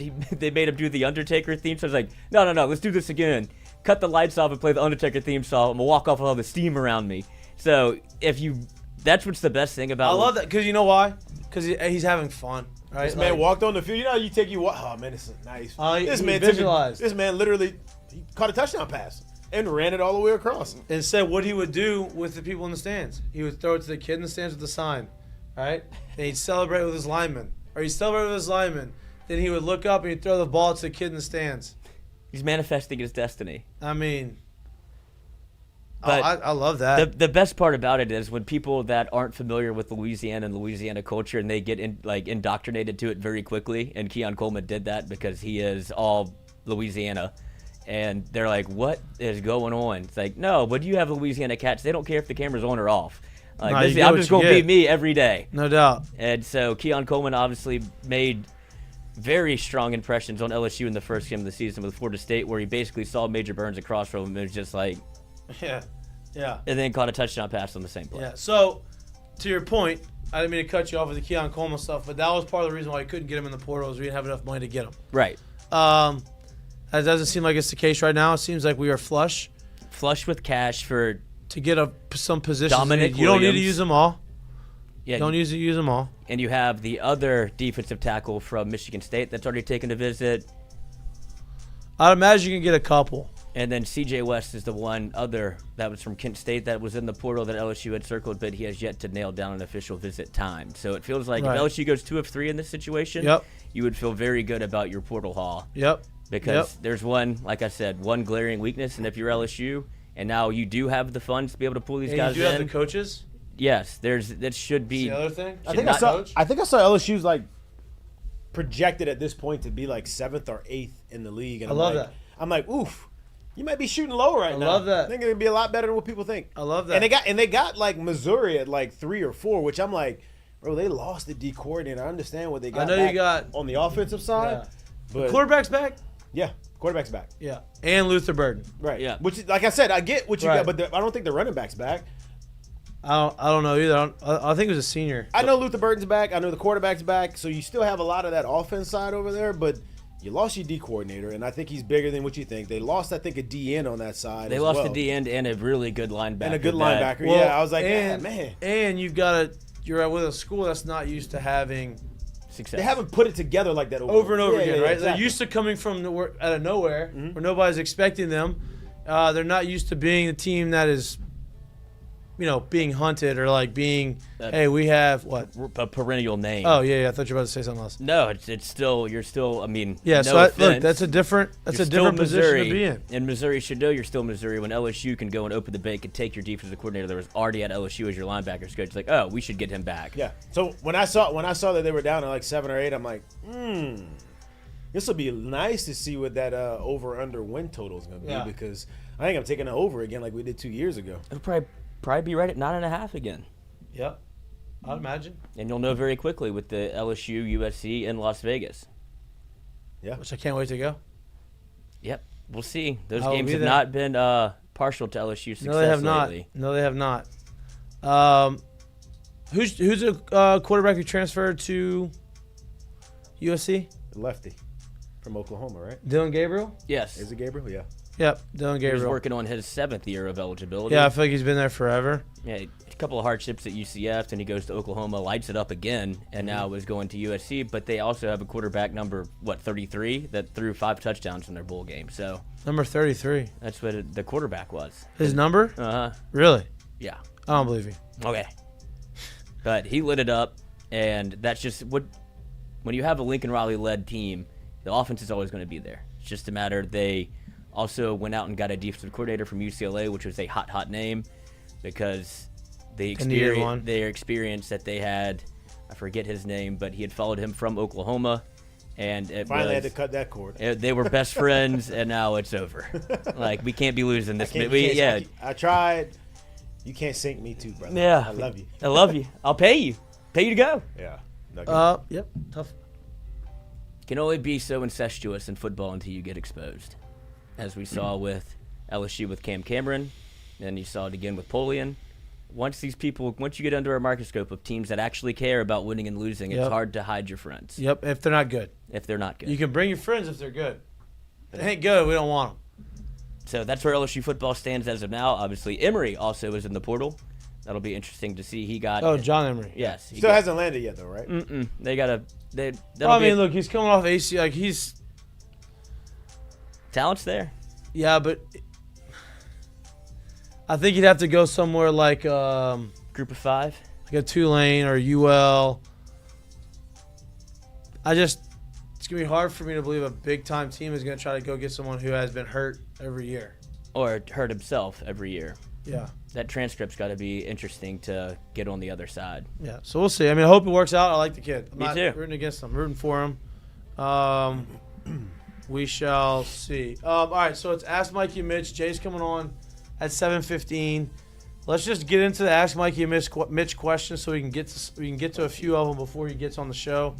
made him do the Undertaker theme. So I was like, no, let's do this again. Cut the lights off and play the Undertaker theme song. I'm gonna walk off with all the steam around me. So that's what's the best thing about. I love that because you know why? Because he's having fun. Right? This man walked on the field. You know, oh man, this is nice. This man visualized. This man literally he caught a touchdown pass and ran it all the way across. And said what he would do with the people in the stands. He would throw it to the kid in the stands with the sign, right? And he'd celebrate with his lineman, Then he would look up and he'd throw the ball to the kid in the stands. He's manifesting his destiny. I mean, I love that. The best part about it is when people that aren't familiar with Louisiana and Louisiana culture and they get indoctrinated to it very quickly, and Keon Coleman did that because he is all Louisiana, and they're like, what is going on? It's like, no, but you have Louisiana cats. They don't care if the camera's on or off. Like, I'm just going to be me every day. No doubt. And so Keon Coleman obviously made very strong impressions on LSU in the first game of the season with Florida State, where he basically saw Major Burns across from him and was just like, yeah. And then caught a touchdown pass on the same play. Yeah. So, to your point, I didn't mean to cut you off with the Keon Coleman stuff, but that was part of the reason why we couldn't get him in the portal is we didn't have enough money to get him. Right. It doesn't seem like it's the case right now. It seems like we are flush. Flush with cash to get some positions. Dominic you don't need to use them all. Yeah. Don't use them all. And you have the other defensive tackle from Michigan State that's already taken a visit. I'd imagine you can get a couple. And then C.J. West is the one other that was from Kent State that was in the portal that LSU had circled, but he has yet to nail down an official visit time. So it feels like if LSU goes 2 of 3 in this situation, you would feel very good about your portal haul. Yep. Because there's one, like I said, one glaring weakness, and if you're LSU, and now you do have the funds to be able to pull these And guys you do in. have the coaches. Yes, that should be. The other thing. I think I saw LSU's like projected at this point to be like 7th or 8th in the league. And I love that. I'm like, oof, you might be shooting low right now. I love that. I think it'd be a lot better than what people think. I love that. And they got like Missouri at like 3 or 4, which I'm like, bro, they lost the D coordinator. I understand what they got. I know back you got on the offensive side, but quarterback's back. yeah, quarterback's back. Yeah, and Luther Burden. Right. Yeah. Which, like I said, I get what you Right. got, but I don't think the running back's back. I don't know either. I think it was a senior. I know Luther Burden's back. I know the quarterback's back. So you still have a lot of that offense side over there, but you lost your D coordinator, and I think he's bigger than what you think. They lost, I think, a DN on that side. They lost the D end and a really good linebacker. And a good that- linebacker. Well, yeah, I was like, and, man. And you're with a school that's not used to having Success. They haven't put it together like that over and over Yeah, again, yeah, right? exactly. They're used to coming from out of nowhere, where nobody's expecting them. They're not used to being a team that is, being hunted or like being. Hey, we have what? A perennial name. Oh yeah, I thought you were about to say something else. No, it's still you're still. I mean, Yeah, no so look, offense, that's a different you're still different position Missouri, to be in. And Missouri should know you're still Missouri when LSU can go and open the bank and take your defensive coordinator that was already at LSU as your linebackers coach. It's like, oh, we should get him back. Yeah. So when I saw that they were down at like 7 or 8, I'm like, this will be nice to see what that over/under win total is going to be because I think I'm taking it over again like we did 2 years ago. It'll probably be right at 9.5 again. Yep, I'd imagine. And you'll know very quickly with the LSU, USC, in Las Vegas. Yeah. Which I can't wait to go. Yep, we'll see. Those I will games be have there. not been partial to LSU success No, they have lately. not. No, they have not. Who's a quarterback who transferred to USC? Lefty from Oklahoma, right? Dylan Gabriel? Yes. Is it Gabriel? Yeah. Yep, Dylan He was Gabriel. working on his 7th year of eligibility. Yeah, I feel like he's been there forever. Yeah, a couple of hardships at UCF, and he goes to Oklahoma, lights it up again, and now is going to USC. But they also have a quarterback number 33 that threw 5 touchdowns in their bowl game. So Number 33. that's what the quarterback was. His number? Really? Yeah. I don't believe you. Okay. But he lit it up, and that's just what when you have a Lincoln Riley-led team, the offense is always going to be there. It's just a matter they also went out and got a defensive coordinator from UCLA, which was a hot name because their experience that they had, I forget his name, but he had followed him from Oklahoma, and it Finally had to cut that cord. They were best friends, and now it's over. Like, we can't be losing this. I tried. You can't sink me too, brother. Yeah. I love you. I love you. I'll pay you. Pay you to go. Yeah. Yep. Tough. Can only be so incestuous in football until you get exposed, as we saw with LSU with Cam Cameron, and you saw it again with Polian. Once you get under a microscope of teams that actually care about winning and losing, it's hard to hide your friends. Yep, if they're not good. You can bring your friends if they're good. If they ain't good, we don't want them. So that's where LSU football stands as of now. Obviously, Emory also is in the portal. That'll be interesting to see. He got John Emery. Yes, Still hasn't landed yet, though, right? They got look, he's coming off AC. Like he's talent's there. Yeah, but I think you'd have to go somewhere like Group of 5, like a Tulane or UL. It's gonna be hard for me to believe a big time team is gonna try to go get someone who has been hurt every year or hurt himself every year. Yeah, that transcript's got to be interesting to get on the other side. Yeah, so we'll see. I mean, I hope it works out. I like the kid. I'm Me not too. Rooting against him. I'm rooting for him. We shall see. All right, so it's Ask Mikey and Mitch. Jay's coming on at 7:15. Let's just get into the Ask Mikey and Mitch questions so we can get to a few of them before he gets on the show.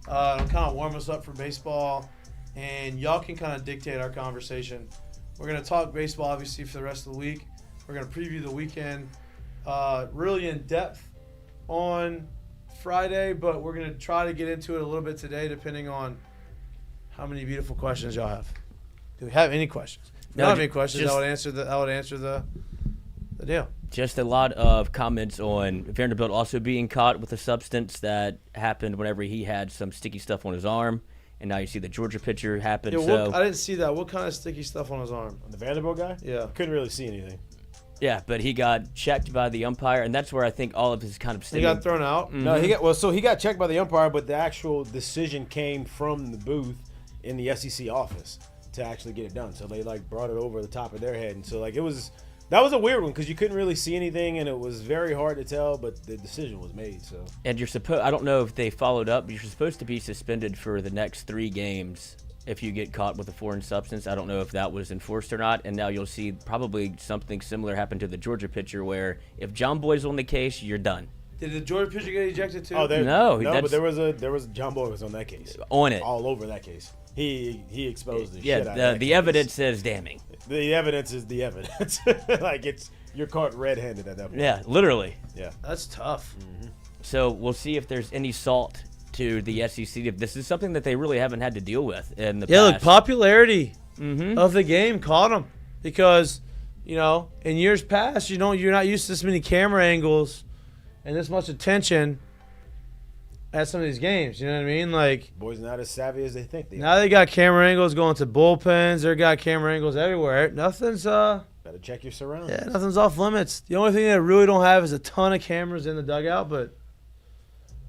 It'll kind of warm us up for baseball, and y'all can kind of dictate our conversation. We're going to talk baseball, obviously, for the rest of the week. We're going to preview the weekend really in depth on Friday, but we're going to try to get into it a little bit today depending on how many beautiful questions y'all have. Do we have any questions? If you don't have any questions, I would answer the deal. Just a lot of comments on Vanderbilt also being caught with a substance that happened whenever he had some sticky stuff on his arm. And now you see the Georgia pitcher happen. Yeah, I didn't see that. What kind of sticky stuff on his arm? The Vanderbilt guy? Yeah. Couldn't really see anything. Yeah, but he got checked by the umpire, and that's where I think all of his kind of He got thrown out? Mm-hmm. No, he got checked by the umpire, but the actual decision came from the booth in the SEC office to actually get it done. So they brought it over the top of their head, and so it was That was a weird one because you couldn't really see anything, and it was very hard to tell, but the decision was made. So. And you're supposed, I don't know if they followed up, but you're supposed to be suspended for the next 3 games if you get caught with a foreign substance. I don't know if that was enforced or not, and now you'll see probably something similar happen to the Georgia pitcher where if John Boy's on the case, you're done. Did the Georgia pitcher get ejected too? No, but there was John Boy was on that case. On it. All over that case. He exposed the shit out of that the case. evidence is damning. The evidence is the evidence. Like you're caught red-handed at that point. Yeah, literally. Yeah. That's tough. Mm-hmm. So we'll see if there's any salt to the SEC. If this is something that they really haven't had to deal with in the past. Look, popularity of the game caught them because, in years past, you're not used to this many camera angles and this much attention at some of these games. You know what I mean? Like, boys not as savvy as they think they are. Now they got camera angles going to bullpens. They got camera angles everywhere. Nothing's better check your surroundings. Yeah, nothing's off limits. The only thing they really don't have is a ton of cameras in the dugout, but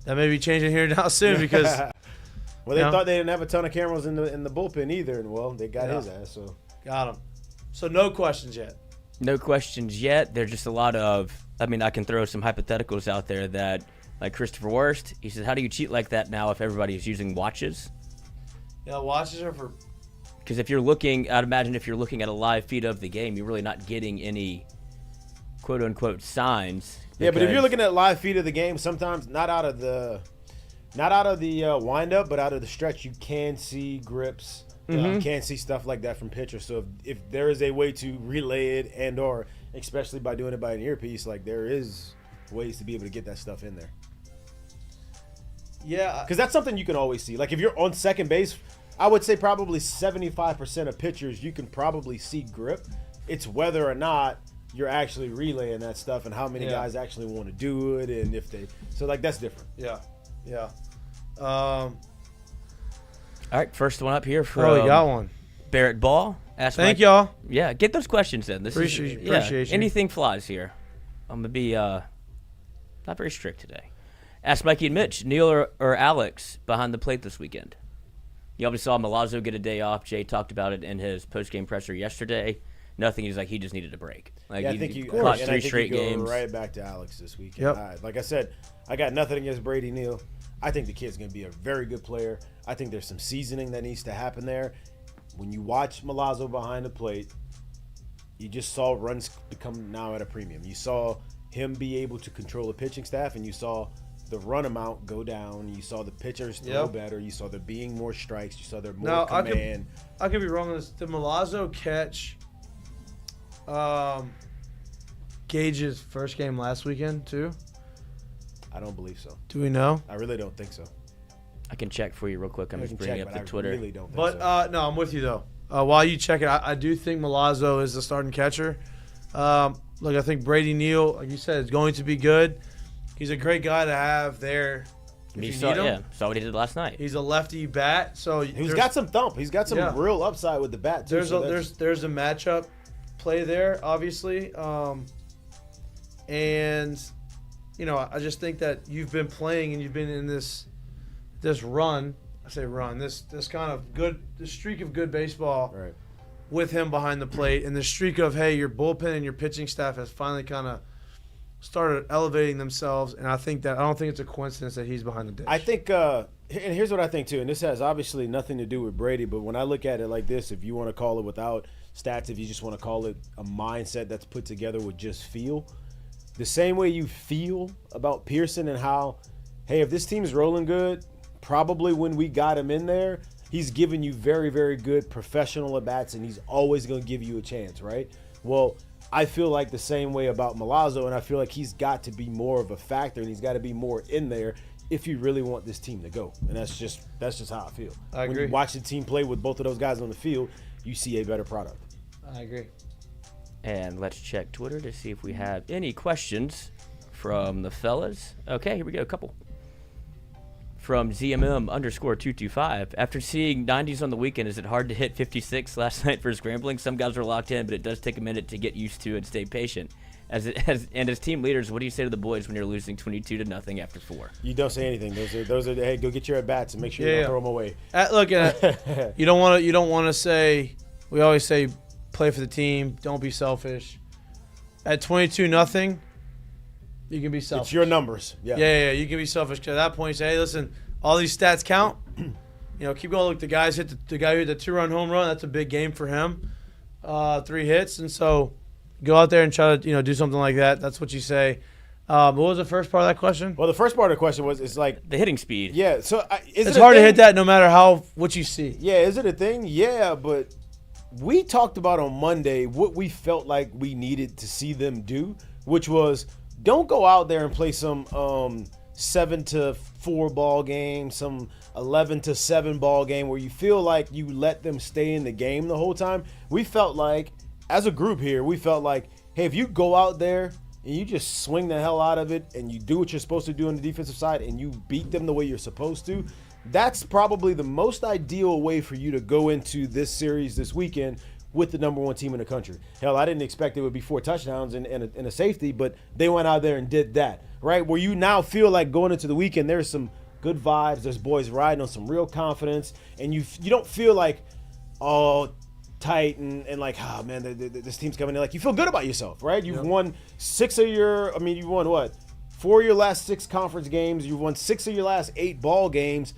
that may be changing here now soon because well, they thought they didn't have a ton of cameras in the bullpen either, and well, they got his ass. So got him. So no questions yet. No questions yet. There's just a lot of. I mean, I can throw some hypotheticals out there that. Like Christopher Worst, he says, how do you cheat like that now if everybody is using watches? Yeah, watches are for... Because if you're looking, I'd imagine if you're looking at a live feed of the game, you're really not getting any quote-unquote signs. Yeah, but if you're looking at live feed of the game, sometimes not out of the wind-up, but out of the stretch, you can see grips. You can see stuff like that from pitchers. So if there is a way to relay it and or, especially by doing it by an earpiece, like there is ways to be able to get that stuff in there. Yeah. Because that's something you can always see. Like if you're on second base, I would say probably 75% of pitchers you can probably see grip. It's whether or not you're actually relaying that stuff and how many guys actually want to do it and if they. So like that's different. Yeah. Yeah. All right, first one up here from we got one. Barrett Ball. Thank y'all. Yeah, get those questions in. Appreciate you. Anything flies here. I'm gonna be not very strict today. Ask Mikey and Mitch, Neal or Alex behind the plate this weekend. You obviously saw Milazzo get a day off. Jay talked about it in his post-game presser yesterday. Nothing. He's like, he just needed a break. Like, yeah, I think you caught and 3 I think straight you go games. right back to Alex this weekend. Yep. Like I said, I got nothing against Brady Neal. I think the kid's going to be a very good player. I think there's some seasoning that needs to happen there. When you watch Milazzo behind the plate, you just saw runs become now at a premium. You saw him be able to control the pitching staff, and you saw the run amount go down. You saw the pitchers throw better. You saw there being more strikes. You saw there more command. I could be wrong on this. Did Milazzo catch Gage's first game last weekend too? I don't believe so. Do we know? I really don't think so. I can check for you real quick. I'm just bringing up the Twitter. I really don't think so. No, I'm with you though. While you check it, I do think Milazzo is the starting catcher. Look, I think Brady Neal, like you said, is going to be good. He's a great guy to have there. Saw what he did last night. He's a lefty bat, so he's got some thump. He's got some real upside with the bat too. There's a matchup play there, obviously, and I just think that you've been playing and you've been in this run. I say run. This kind of good, the streak of good baseball. Right. With him behind the plate, and the streak of, hey, your bullpen and your pitching staff has finally kind of started elevating themselves, and I don't think it's a coincidence that he's behind the dish. I think, and here's what I think too, and this has obviously nothing to do with Brady, but when I look at it like this, if you want to call it without stats, if you just want to call it a mindset that's put together with just feel, the same way you feel about Pearson and how, hey, if this team's rolling good, probably when we got him in there, he's giving you very, very good professional at-bats, and he's always going to give you a chance, right? Well, I feel like the same way about Milazzo, and I feel like he's got to be more of a factor, and he's got to be more in there if you really want this team to go. And that's just how I feel. I agree. When you watch the team play with both of those guys on the field, you see a better product. I agree. And let's check Twitter to see if we have any questions from the fellas. Okay, here we go, a couple. From ZMM_225. After seeing 90s on the weekend, is it hard to hit 56 last night versus Grambling? Some guys are locked in, but it does take a minute to get used to and stay patient. As team leaders, what do you say to the boys when you're losing 22-0 after 4? You don't say anything. Those are hey, go get your at bats and make sure you don't throw them away. Look, you don't want to say. We always say, play for the team. Don't be selfish. at 22-0, you can be selfish. It's your numbers. Yeah. You can be selfish because at that point you say, hey, listen, all these stats count. Keep going. Look, the guy who hit the 2-run home run. That's a big game for him. 3 hits, and so go out there and try to do something like that. That's what you say. What was the first part of that question? Well, the first part of the question was, it's like the hitting speed. Yeah, so it's hard to hit that no matter what you see. Yeah, is it a thing? Yeah, but we talked about on Monday what we felt like we needed to see them do, which was don't go out there and play some 7-4 ball game, some 11-7 ball game where you feel like you let them stay in the game the whole time. We felt like, as a group here, hey, if you go out there and you just swing the hell out of it and you do what you're supposed to do on the defensive side and you beat them the way you're supposed to, that's probably the most ideal way for you to go into this series this weekend with the number 1 team in the country. Hell, I didn't expect it would be 4 touchdowns and a safety, but they went out there and did that, right? Where you now feel like going into the weekend, there's some good vibes, there's boys riding on some real confidence, and you don't feel like, oh, tight and like, oh man, this team's coming in. Like, you feel good about yourself, right? You've won 4 of your last 6 conference games. You've won 6 of your last 8 ball games.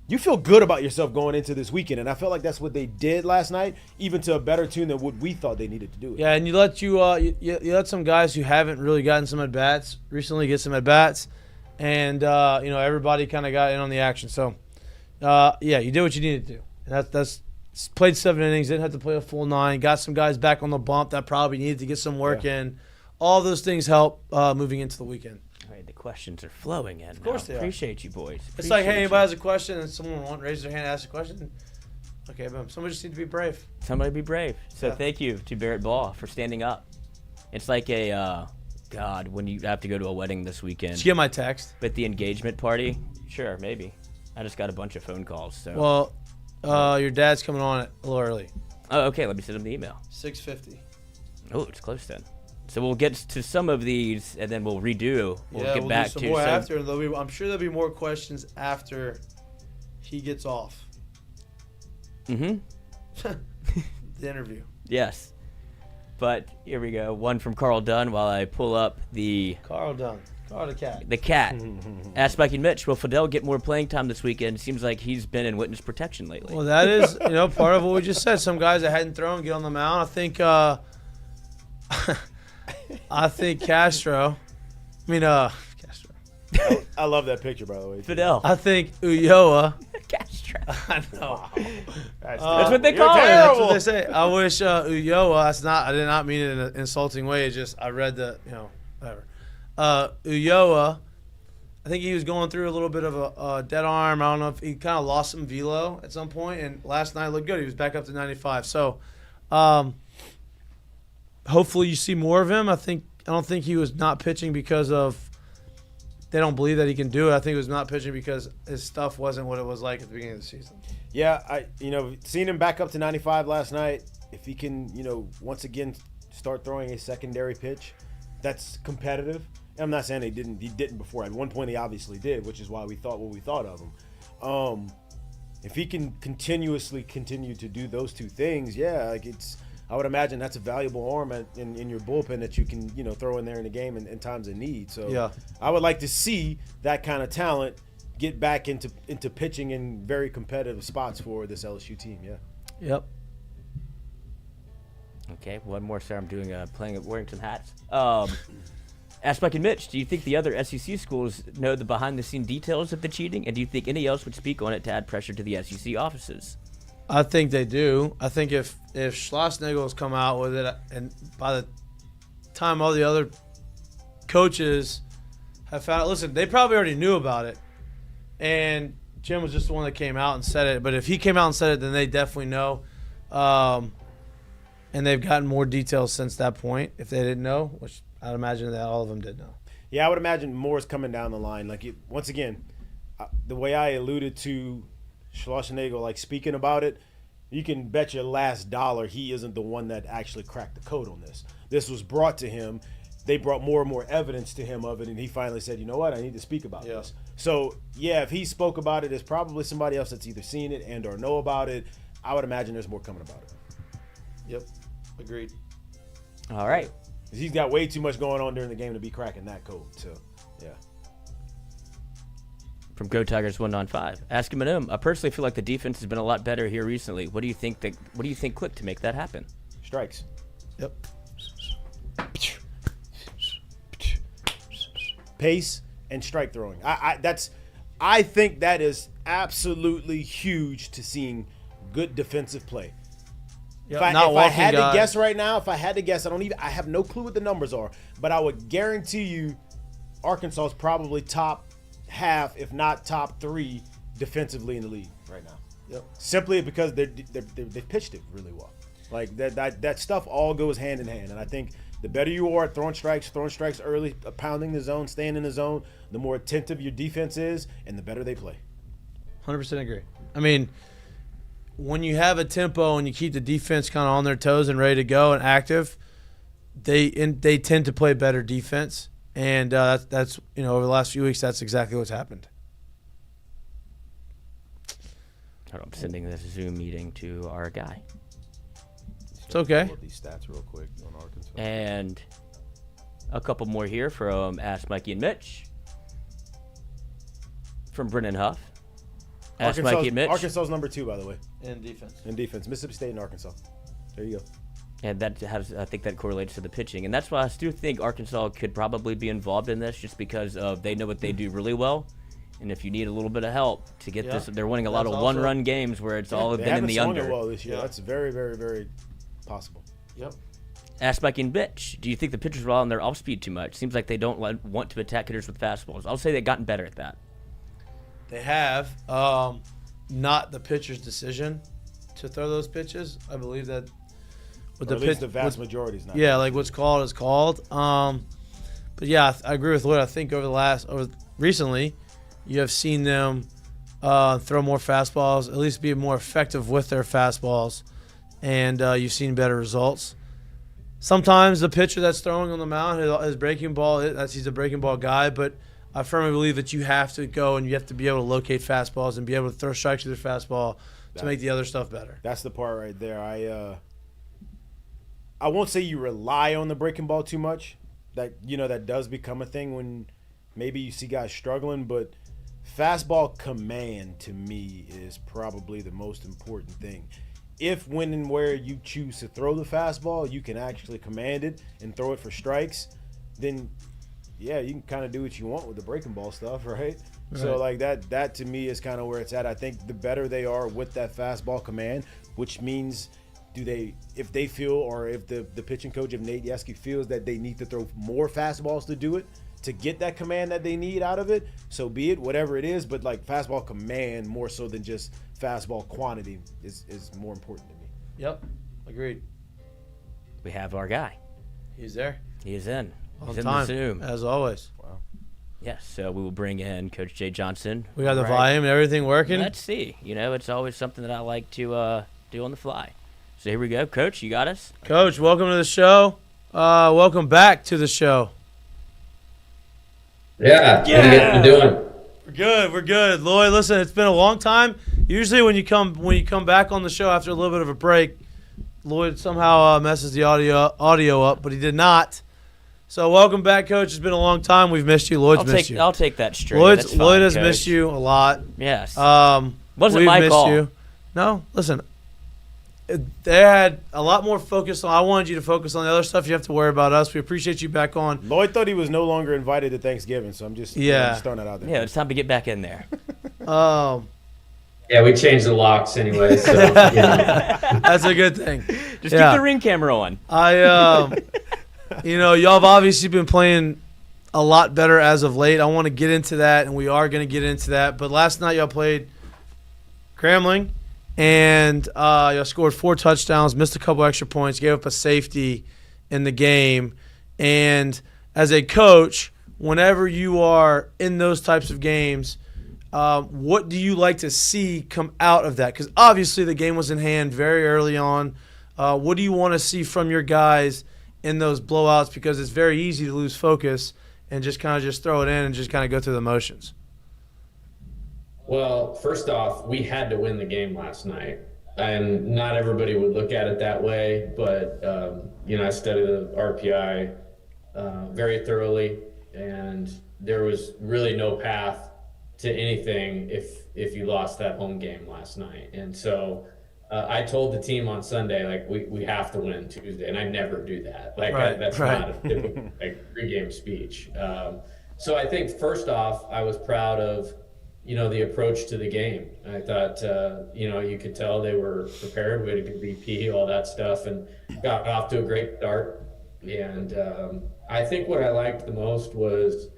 You feel good about yourself going into this weekend, and I felt like that's what they did last night, even to a better tune than what we thought they needed to do. Yeah, and you let some guys who haven't really gotten some at bats recently get some at bats, and everybody kind of got in on the action. So, you did what you needed to do. And that's played 7 innings, didn't have to play a full 9, got some guys back on the bump that probably needed to get some work in. All those things help moving into the weekend. All right, the questions are flowing in. Of course they are. Appreciate you, boys. It's like, hey, anybody has a question and someone raises their hand and asks a question. Okay, boom. Somebody just needs to be brave. Somebody be brave. So thank you to Barrett Ball for standing up. It's like when you have to go to a wedding this weekend. Did you get my text? But the engagement party? Sure, maybe. I just got a bunch of phone calls. So. Well, your dad's coming on it a little early. Oh, okay. Let me send him the email. 6:50. Oh, it's close then. So we'll get to some of these, and then we'll redo. We'll get back do some to more some. After. I'm sure there'll be more questions after he gets off. Mm-hmm. The interview. Yes. But here we go. One from Carl Dunn while I pull up the... Carl Dunn. Carl the cat. The cat. Ask Mikey Mitch, will Fidel get more playing time this weekend? Seems like he's been in witness protection lately. Well, that is, part of what we just said. Some guys that hadn't thrown get on the mound. I think Castro. Castro. I love that picture, by the way. Fidel. I think Ulloa. Castro. I know. That's what they call it. That's what they say. I wish Ulloa. I did not mean it in an insulting way. It's just I read the whatever. Ulloa. I think he was going through a little bit of a dead arm. I don't know if he kind of lost some velo at some point, and last night looked good. He was back up to 95. So, hopefully you see more of him. I don't think he was not pitching because of they don't believe that he can do it. I think he was not pitching because his stuff wasn't what it was like at the beginning of the season. Yeah, seeing him back up to 95 last night, if he can, once again start throwing a secondary pitch that's competitive. I'm not saying he didn't before. At one point he obviously did, which is why we thought what we thought of him. If he can continue to do those two things, I would imagine that's a valuable arm in your bullpen that you can, throw in there in the game in times of need. So yeah. I would like to see that kind of talent get back into pitching in very competitive spots for this LSU team. Yeah. Yep. Okay, one more. Sorry, I'm wearing some hats. Ask Mike and Mitch, do you think the other SEC schools know the behind-the-scene details of the cheating, and do you think any else would speak on it to add pressure to the SEC offices? I think they do. I think if Schlossnagle has come out with it, and by the time all the other coaches have found it, listen, they probably already knew about it, and Jim was just the one that came out and said it. But if he came out and said it, then they definitely know, and they've gotten more details since that point. If they didn't know, which I'd imagine that all of them did know. Yeah, I would imagine more is coming down the line. Once again, the way I alluded to Schlossnagle, speaking about it, you can bet your last dollar he isn't the one that actually cracked the code on this. This was brought to him. They brought more and more evidence to him of it, and he finally said, you know what, I need to speak about this. So, if he spoke about it, there's probably somebody else that's either seen it and or know about it. I would imagine there's more coming about it. Yep, agreed. All right. He's got way too much going on during the game to be cracking that code. So, yeah. From Go Tigers 195, ask him at him. I personally feel like the defense has been a lot better here recently. What do you think clicked to make that happen? Strikes. Yep. Pace and strike throwing. I think that is absolutely huge to seeing good defensive play. Yep, If I had to guess right now, I have no clue what the numbers are, but I would guarantee you Arkansas is probably top half, if not top 3 defensively in the league right now. Yep. Simply because they've pitched it really well. Like that stuff all goes hand in hand, and I think the better you are at throwing strikes early, pounding the zone, staying in the zone, the more attentive your defense is, and the better they play. 100% agree. I mean, when you have a tempo and you keep the defense kind of on their toes and ready to go and active, they tend to play better defense, and that's over the last few weeks, that's exactly what's happened. I'm sending this Zoom meeting to our guy. It's okay. Pull up these stats real quick on Arkansas. And a couple more here from Ask Mikey and Mitch. From Brennan Huff. Ask Mikey and Mitch. Arkansas's number 2, by the way. In defense. Mississippi State and Arkansas. There you go. And I think that correlates to the pitching. And that's why I still think Arkansas could probably be involved in this, just because they know what they do really well. And if you need a little bit of help to get this, they're winning a lot of one-run games where it's all been in the under. They haven't swung it well this year. That's very, very, very possible. Yep. Ask Mike and Mitch, do you think the pitchers rely on their off-speed too much? Seems like they don't want to attack hitters with fastballs. I'll say they've gotten better at that. They have. Not the pitcher's decision to throw those pitches. I believe that with the vast majority is not. Yeah, like what's called is called. But yeah, I agree with Lloyd. I think recently, you have seen them throw more fastballs, at least be more effective with their fastballs, and you've seen better results. Sometimes the pitcher that's throwing on the mound, his breaking ball, he's a breaking ball guy, but I firmly believe that you have to go and you have to be able to locate fastballs and be able to throw strikes with your fastball to make the other stuff better. That's the part right there. I won't say you rely on the breaking ball too much. That does become a thing when maybe you see guys struggling, but fastball command to me is probably the most important thing. If, when, and where you choose to throw the fastball, you can actually command it and throw it for strikes, then yeah, you can kind of do what you want with the breaking ball stuff, right? So like that to me is kind of where it's at. I think the better they are with that fastball command, which means if they feel, or if the pitching coach, if Nate Yesky feels that they need to throw more fastballs to do it, to get that command that they need out of it, so be it, whatever it is. But like fastball command more so than just fastball quantity is more important to me. Yep, agreed. We have our guy. He's there. He is in. On He's time, in the Zoom. as always. Wow. Yes, so we will bring in Coach Jay Johnson. We got the volume and everything working. Let's see. It's always something that I like to do on the fly. So here we go. Coach, you got us? Coach, welcome to the show. Welcome back to the show. Yeah. What are you doing? We're good. Lloyd, listen, it's been a long time. Usually when you come back on the show after a little bit of a break, Lloyd somehow messes the audio up, but he did not. So welcome back, Coach. It's been a long time. We've missed you. Lloyd's missed you. I'll take that straight. Lloyd has missed you a lot. Yes. Wasn't my call. You. No, listen. They had a lot more focus on. I wanted you to focus on the other stuff. You have to worry about us. We appreciate you back on. Lloyd thought he was no longer invited to Thanksgiving, so I'm just throwing that out there. Yeah, it's time to get back in there. Yeah, we changed the locks anyway, so that's a good thing. Just keep the ring camera on. Y'all have obviously been playing a lot better as of late. I want to get into that, and we are going to get into that. But last night y'all played Grambling, and y'all scored 4 touchdowns, missed a couple extra points, gave up a safety in the game. And as a coach, whenever you are in those types of games, what do you like to see come out of that? Because obviously the game was in hand very early on. What do you want to see from your guys in those blowouts? Because it's very easy to lose focus and just kind of just throw it in and just kind of go through the motions. Well, first off, we had to win the game last night. and not everybody would look at it that way, but I studied the RPI very thoroughly, and there was really no path to anything if you lost that home game last night. And so I told the team on Sunday, like, we have to win Tuesday, and I never do that. Like, that's not a typical pregame speech. So I think first off, I was proud of, the approach to the game. I thought, you could tell they were prepared. We had a good VP, all that stuff, and got off to a great start. And I think what I liked the most was,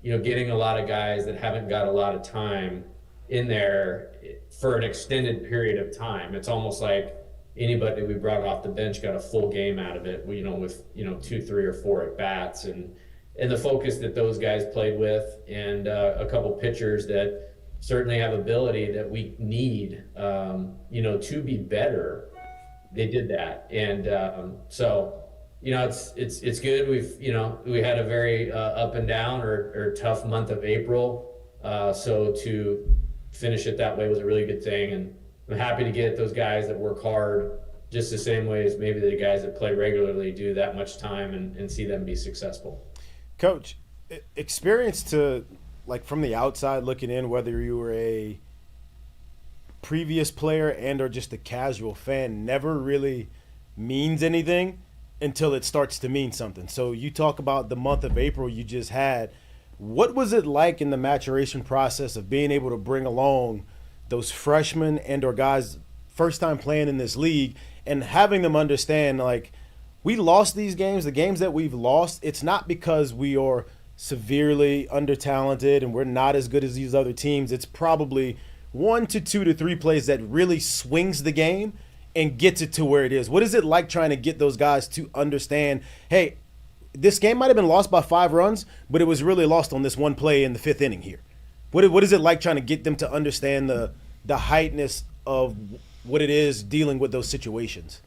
getting a lot of guys that haven't got a lot of time in there for an extended period of time. It's almost like anybody we brought off the bench got a full game out of it, with 2, 3, or 4 at bats, and the focus that those guys played with, and a couple pitchers that certainly have ability that we need, to be better. They did that, and so. It's good. We had a very up and down or tough month of April. So to finish it that way was a really good thing. And I'm happy to get those guys that work hard just the same way as maybe the guys that play regularly do that much time and see them be successful. Coach, experience to, like, from the outside looking in, whether you were a previous player and or just a casual fan, never really means anything until it starts to mean something. So you talk about the month of April you just had. What was it like in the maturation process of being able to bring along those freshmen and or guys first time playing in this league and having them understand, like, we lost these games, the games that we've lost, it's not because we are severely under-talented and we're not as good as these other teams. It's probably 1 to 2 to 3 plays that really swings the game and gets it to where it is. What is it like trying to get those guys to understand, hey, this game might have been lost by 5 runs, but it was really lost on this one play in the 5th inning here? What is it like trying to get them to understand the heightness of what it is dealing with those situations?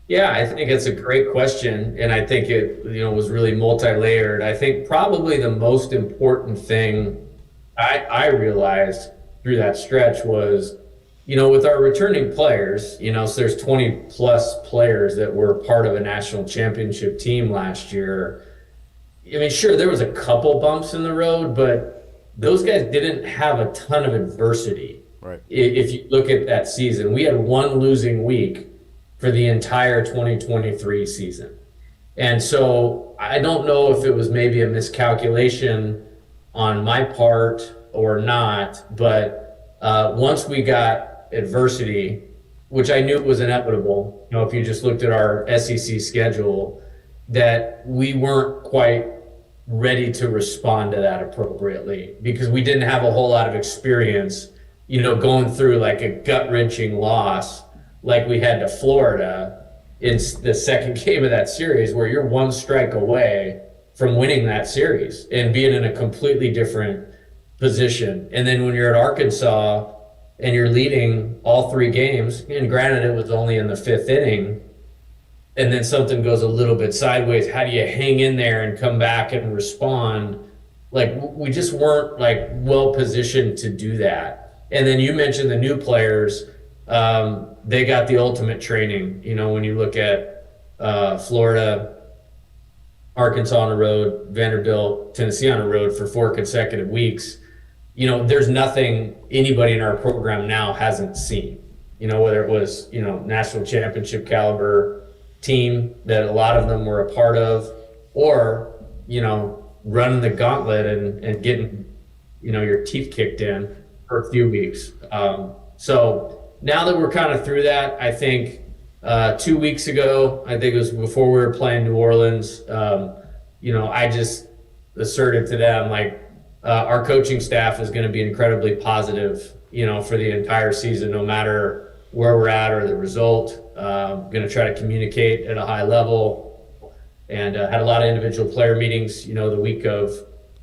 Yeah, I think it's a great question, and I think it was really multi-layered. I think probably the most important thing I realized through that stretch was, with our returning players, so there's 20 plus players that were part of a national championship team last year. I mean, sure, there was a couple bumps in the road, but those guys didn't have a ton of adversity. Right. If you look at that season, we had 1 losing week for the entire 2023 season. And so I don't know if it was maybe a miscalculation on my part or not, but once we got adversity, which I knew was inevitable, if you just looked at our SEC schedule, that we weren't quite ready to respond to that appropriately because we didn't have a whole lot of experience, going through like a gut-wrenching loss like we had to Florida in the second game of that series, where you're 1 strike away from winning that series and being in a completely different position. And then when you're at Arkansas and you're leading all 3 games, and granted it was only in the 5th inning, and then something goes a little bit sideways, how do you hang in there and come back and respond? Like, we just weren't like well positioned to do that. And then you mentioned the new players, they got the ultimate training. When you look at Florida, Arkansas on the road, Vanderbilt, Tennessee on the road for 4 consecutive weeks, there's nothing anybody in our program now hasn't seen. Whether it was, national championship caliber team that a lot of them were a part of, or, running the gauntlet and getting, your teeth kicked in for a few weeks. So now that we're kind of through that, I think 2 weeks ago, I think it was before we were playing New Orleans, I just asserted to them, like, our coaching staff is going to be incredibly positive, for the entire season, no matter where we're at or the result. Going to try to communicate at a high level, and had a lot of individual player meetings, the week of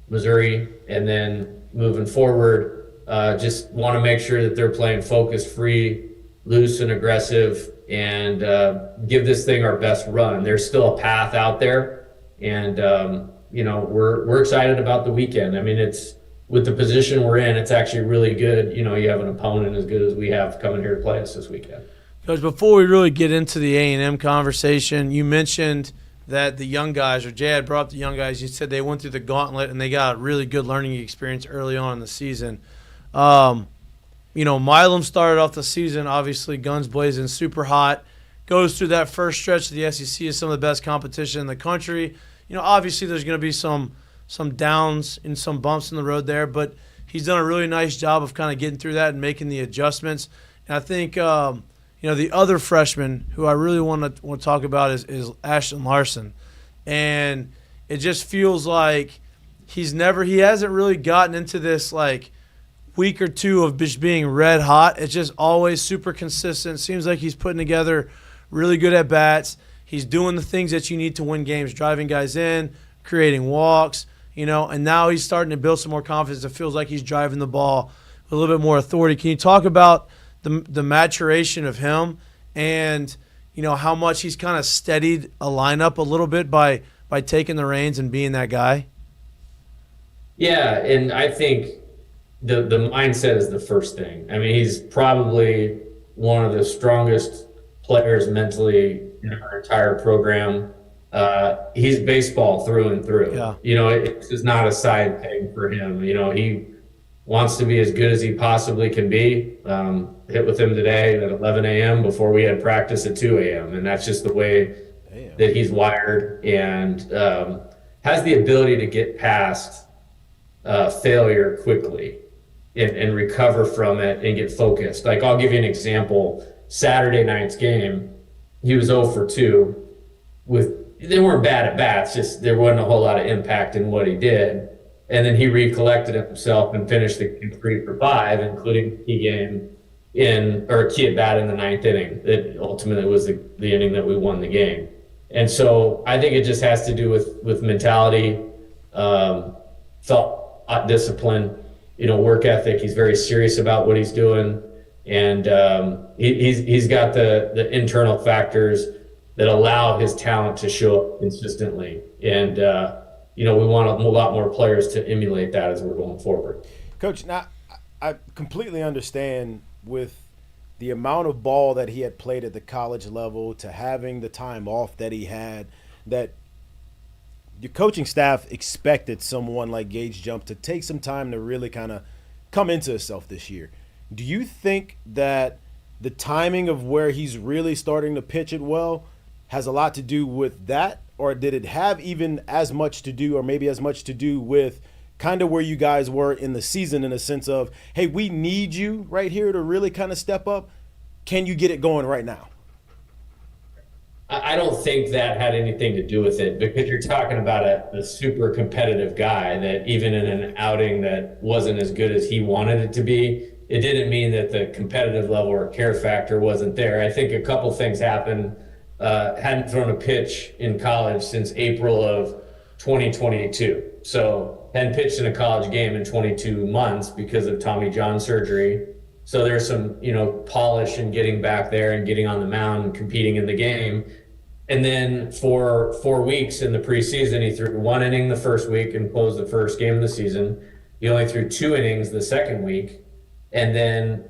Missouri, and then moving forward, just want to make sure that they're playing focus-free, loose and aggressive, and give this thing our best run. There's still a path out there, and we're excited about the weekend. I mean, with the position we're in, it's actually really good. You have an opponent as good as we have coming here to play us this weekend. Coach, before we really get into the A&M conversation, you mentioned that the young guys, or Jay had brought up the young guys, you said they went through the gauntlet and they got a really good learning experience early on in the season. Milam started off the season, obviously guns blazing, super hot, goes through that first stretch of the SEC is some of the best competition in the country. Obviously there's going to be some downs and some bumps in the road there, but he's done a really nice job of kind of getting through that and making the adjustments. And I think the other freshman who I really want to talk about is Ashton Larson. And it just feels like he hasn't really gotten into this like week or two of just being red hot. It's just always super consistent. Seems like he's putting together really good at bats. He's doing the things that you need to win games, driving guys in, creating walks, and now he's starting to build some more confidence. It feels like he's driving the ball with a little bit more authority. Can you talk about the maturation of him and how much he's kind of steadied a lineup a little bit by taking the reins and being that guy? Yeah, and I think the mindset is the first thing. I mean, he's probably one of the strongest players mentally in our entire program. He's baseball through and through. Yeah. It's just not a side thing for him. He wants to be as good as he possibly can be. Hit with him today at 11 a.m. before we had practice at 2 a.m. And that's just the way that he's wired, and has the ability to get past failure quickly and recover from it and get focused. Like, I'll give you an example. Saturday night's game, he was 0 for 2 they weren't bad at bats, just there wasn't a whole lot of impact in what he did. And then he recollected himself and finished the game 3 for 5, including a key at bat in the 9th inning. That ultimately was the inning that we won the game. And so I think it just has to do with mentality, thought, discipline, work ethic. He's very serious about what he's doing. And he's got the internal factors that allow his talent to show up consistently. And, we want a lot more players to emulate that as we're going forward. Coach, now I completely understand with the amount of ball that he had played at the college level to having the time off that he had, that your coaching staff expected someone like Gage Jump to take some time to really kind of come into himself this year. Do you think that the timing of where he's really starting to pitch it well has a lot to do with that, or did it have even as much to do, or maybe as much to do with kind of where you guys were in the season, in a sense of, hey, we need you right here to really kind of step up? Can you get it going right now? I don't think that had anything to do with it, because you're talking about a super competitive guy that even in an outing that wasn't as good as he wanted it to be, it didn't mean that the competitive level or care factor wasn't there. I think a couple things happened. Hadn't thrown a pitch in college since April of 2022. So hadn't pitched in a college game in 22 months because of Tommy John surgery. So there's some, polish and getting back there and getting on the mound and competing in the game. And then for 4 weeks in the preseason, he threw 1 inning the first week and closed the first game of the season. He only threw 2 innings the second week. And then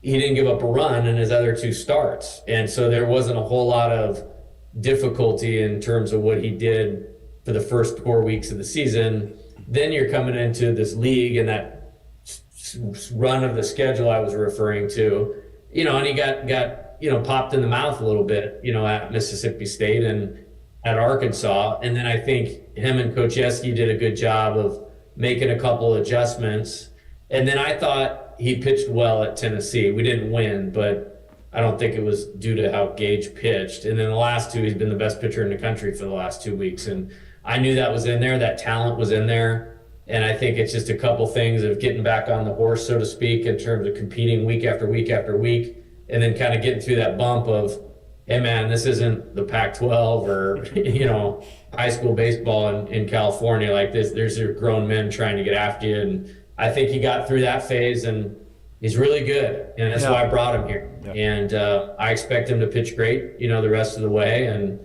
he didn't give up a run in his other 2 starts. And so there wasn't a whole lot of difficulty in terms of what he did for the first 4 weeks of the season. Then you're coming into this league and that run of the schedule I was referring to, and he got popped in the mouth a little bit, at Mississippi State and at Arkansas. And then I think him and Coach Yeski did a good job of making a couple adjustments. And then I thought he pitched well at Tennessee. We didn't win, but I don't think it was due to how Gage pitched. And then the last 2, he's been the best pitcher in the country for the last 2 weeks. And I knew that was in there, that talent was in there. And I think it's just a couple things of getting back on the horse, so to speak, in terms of competing week after week after week, and then kind of getting through that bump of, hey man, this isn't the Pac-12 or, high school baseball in California like this. There's your grown men trying to get after you. And I think he got through that phase, and he's really good, and that's why I brought him here. Yeah. And I expect him to pitch great, the rest of the way. And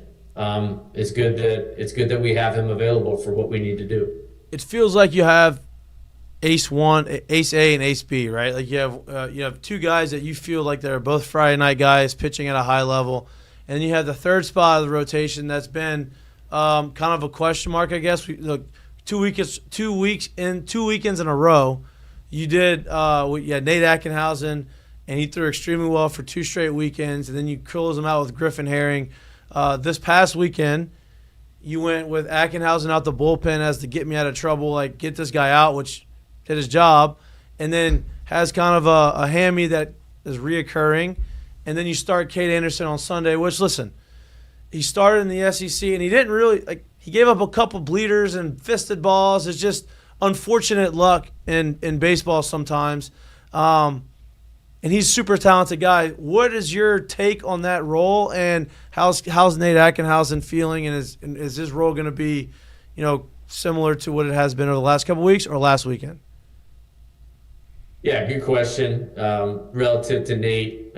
it's good that we have him available for what we need to do. It feels like you have ace A and ace B, right? Like you have two guys that you feel like they're both Friday night guys pitching at a high level, and you have the third spot of the rotation that's been kind of a question mark, I guess. Look, 2 weekends in a row, you had Nate Ackenhausen, and he threw extremely well for 2 straight weekends, and then you close him out with Griffin Herring. This past weekend, you went with Ackenhausen out the bullpen as to get me out of trouble, like get this guy out, which did his job, and then has kind of a hammy that is reoccurring. And then you start Cade Anderson on Sunday, which, listen, he started in the SEC, and he didn't really – he gave up a couple bleeders and fisted balls. It's just unfortunate luck in baseball sometimes. And he's a super talented guy. What is your take on that role, and how's Nate Ackenhausen feeling, and is his role going to be, similar to what it has been over the last couple weeks or last weekend? Yeah, good question. Relative to Nate,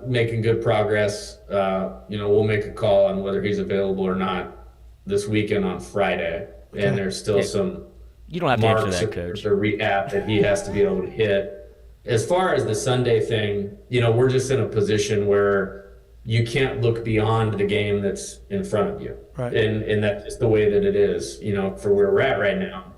making good progress. We'll make a call on whether he's available or not this weekend on Friday. Okay. And there's still some you don't have to answer that, Coach. Or rehab that he has to be able to hit. As far as the Sunday thing, we're just in a position where you can't look beyond the game that's in front of you. Right. And that's just the way that it is, for where we're at right now.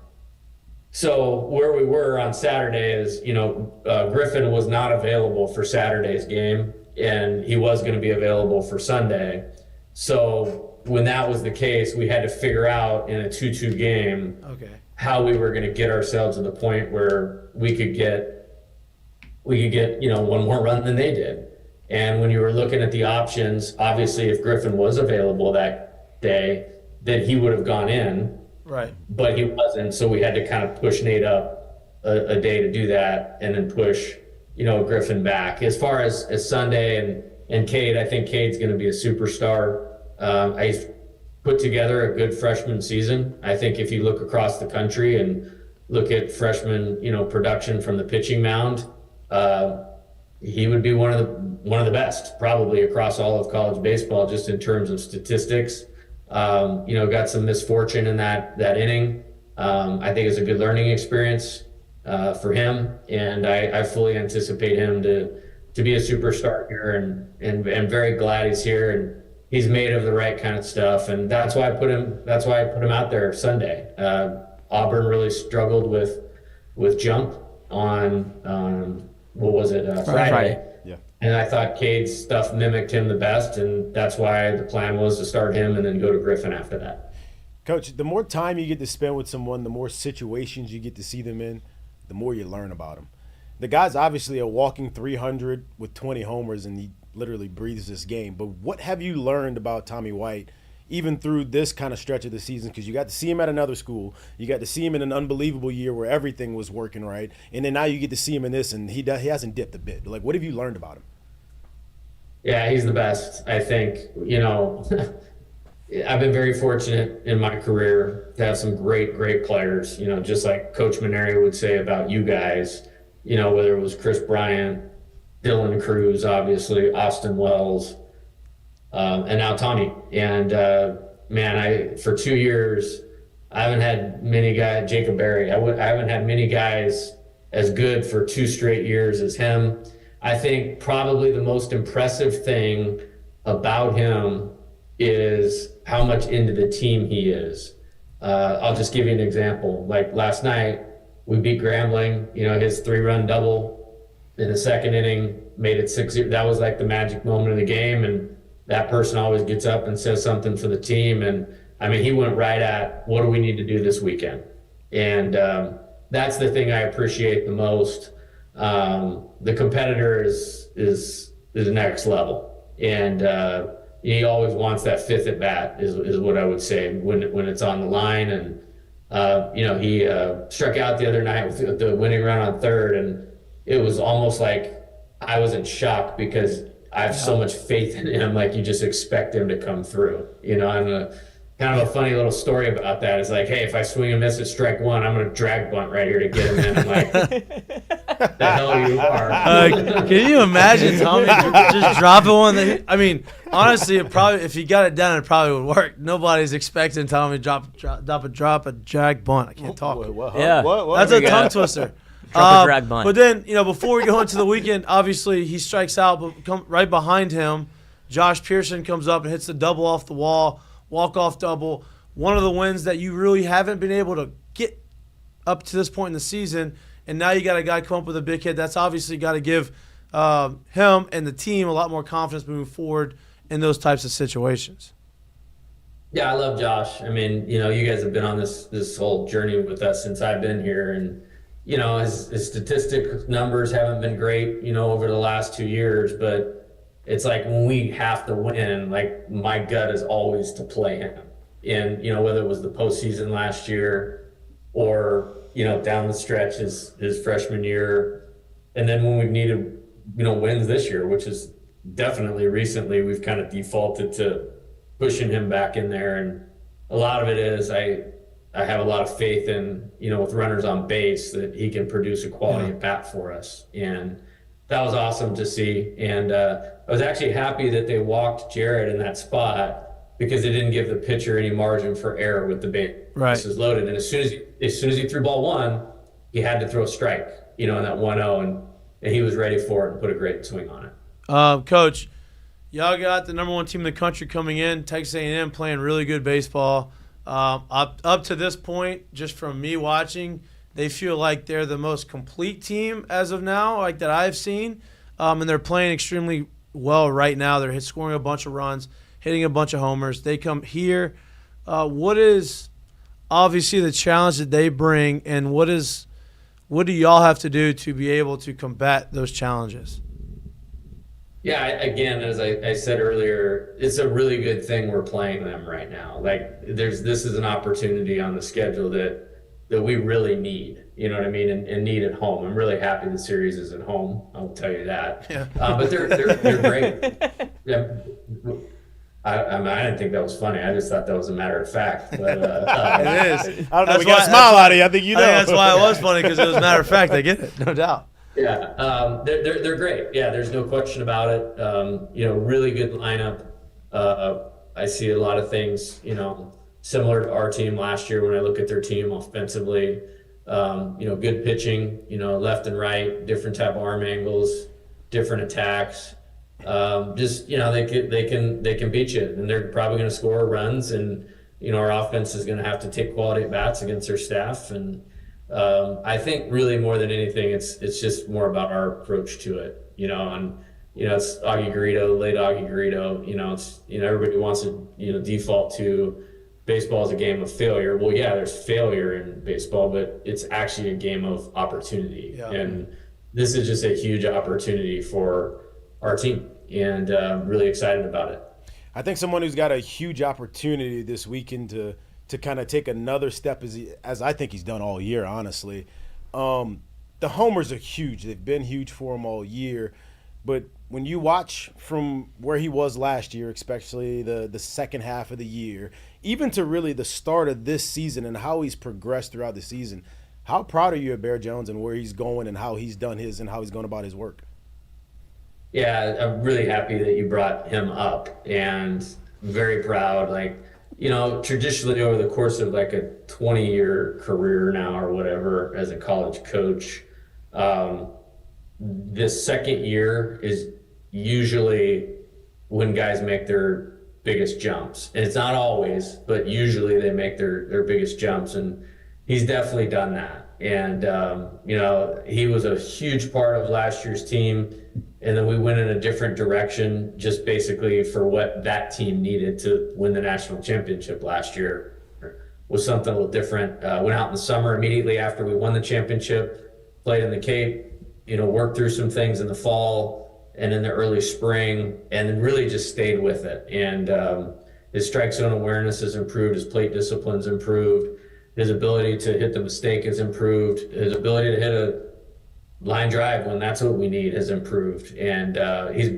So where we were on Saturday is, Griffin was not available for Saturday's game, and he was going to be available for Sunday. So when that was the case, we had to figure out in a 2-2 game how we were going to get ourselves to the point where we could get one more run than they did. And when you were looking at the options, obviously if Griffin was available that day, then he would have gone in. Right. But he wasn't, so we had to kind of push Nate up a day to do that, and then push, Griffin back. As far as Sunday and Cade, I think Cade's going to be a superstar. He's put together a good freshman season. I think if you look across the country and look at freshman, production from the pitching mound, he would be one of the best probably across all of college baseball, just in terms of statistics. Got some misfortune in that inning. I think it's a good learning experience for him, and I fully anticipate him to be a superstar here, and very glad he's here, and he's made of the right kind of stuff, and that's why I put him out there Sunday. Auburn really struggled with jump on what was it, Friday. And I thought Cade's stuff mimicked him the best, and that's why the plan was to start him and then go to Griffin after that. Coach, the more time you get to spend with someone, the more situations you get to see them in, the more you learn about them. The guy's obviously a walking 300 with 20 homers, and he literally breathes this game. But what have you learned about Tommy White, even through this kind of stretch of the season? Because you got to see him at another school. You got to see him in an unbelievable year where everything was working right. And then now you get to see him in this, and he hasn't dipped a bit. Like, what have you learned about him? Yeah, he's the best. I think, I've been very fortunate in my career to have some great, great players, just like Coach Maneri would say about you guys, whether it was Chris Bryant, Dylan Cruz, obviously, Austin Wells, and now Tommy. And, for 2 years, I haven't had many guys, Jacob Berry, I haven't had many guys as good for 2 straight years as him. I think probably the most impressive thing about him is how much into the team he is. I'll just give you an example. Like last night, we beat Grambling, his 3-run double in the second inning made it 6-0. That was like the magic moment of the game. And that person always gets up and says something for the team. And he went right at, what do we need to do this weekend? And that's the thing I appreciate the most. The competitor is next level, and he always wants that 5th at bat is what I would say when it's on the line. And he struck out the other night with the winning run on third, and it was almost like I was in shock because I have so much faith in him. Like you just expect him to come through, and kind of a funny little story about that is like, hey, if I swing and miss at strike one, I'm going to drag bunt right here to get him in. I'm like, the hell you are. Can you imagine Tommy just dropping one? I mean, honestly, it probably if he got it down, it probably would work. Nobody's expecting Tommy to drop a drag bunt. I can't talk. Yeah. That's a tongue twister. Drop a drag bunt. But then, before we go into the weekend, obviously he strikes out, but right behind him, Josh Pearson comes up and hits the double off the wall, walk-off double. One of the wins that you really haven't been able to get up to this point in the season, and now you got a guy come up with a big hit. That's obviously got to give him and the team a lot more confidence moving forward in those types of situations. Yeah, I love Josh. I mean, you guys have been on this whole journey with us since I've been here, and his statistic numbers haven't been great, over the last 2 years, but it's like when we have to win, like my gut is always to play him. And, whether it was the postseason last year or, down the stretch his freshman year. And then when we've needed, wins this year, which is definitely recently, we've kind of defaulted to pushing him back in there. And a lot of it is I have a lot of faith in, with runners on base that he can produce a quality at bat for us. And that was awesome to see. And I was actually happy that they walked Jared in that spot because it didn't give the pitcher any margin for error with the bases loaded. And as soon as he threw ball one, he had to throw a strike, in that 1-0, and he was ready for it and put a great swing on it. Coach, y'all got the number one team in the country coming in, Texas A&M playing really good baseball. Up to this point, just from me watching, they feel like they're the most complete team as of now, like that I've seen, and they're playing extremely well right now. They're scoring a bunch of runs, hitting a bunch of homers. They come here. What is obviously the challenge that they bring, and what do y'all have to do to be able to combat those challenges? Yeah, again, as I said earlier, it's a really good thing we're playing them right now. Like, this is an opportunity on the schedule that we really need. You know what I mean? And need at home. I'm really happy the series is at home. I'll tell you that. Yeah. But they're great. Yeah. I didn't think that was funny. I just thought that was a matter of fact. But, it is. I don't know. We got a smile out of you. I think you know. That's why it was funny, because it was a matter of fact. I get it, no doubt. Yeah, they're great. Yeah, there's no question about it. Really good lineup. I see a lot of things, similar to our team last year when I look at their team offensively. Good pitching, left and right, different type of arm angles, different attacks. They can beat you, and they're probably going to score runs, and our offense is going to have to take quality at bats against their staff. And I think really more than anything, it's just more about our approach to it. It's Augie Garrido, late Augie Garrido. Everybody wants to default to baseball as a game of failure. Well, yeah, there's failure in baseball, but it's actually a game of opportunity. Yeah. And this is just a huge opportunity for our team, and really excited about it. I think someone who's got a huge opportunity this weekend to kind of take another step as I think he's done all year, honestly. The homers are huge. They've been huge for him all year. But when you watch from where he was last year, especially the second half of the year, even to really the start of this season and how he's progressed throughout the season, how proud are you of Bear Jones and where he's going and how he's done his and how he's going about his work? Yeah, I'm really happy that you brought him up, and very proud. Traditionally over the course of like a 20-year career now or whatever as a college coach, this second year is usually when guys make their biggest jumps. And it's not always, but usually they make their biggest jumps, and he's definitely done that. And, he was a huge part of last year's team. And then we went in a different direction just basically for what that team needed to win the national championship last year. Was something a little different. Went out in the summer immediately after we won the championship, played in the Cape, worked through some things in the fall and in the early spring, and then really just stayed with it. And his strike zone awareness has improved, his plate discipline's improved, his ability to hit the mistake has improved, his ability to hit a line drive when that's what we need has improved, and he's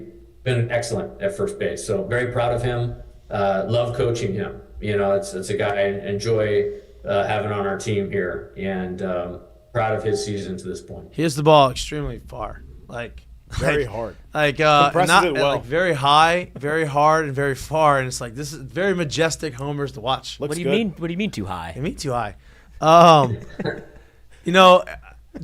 been excellent at first base. So very proud of him. Love coaching him. It's a guy I enjoy having on our team here, and proud of his season to this point. He hits the ball extremely far, very hard. Compresses it well. Very high, very hard, and very far. And it's like this is very majestic homers to watch. What do you mean? What do you mean too high? I mean too high.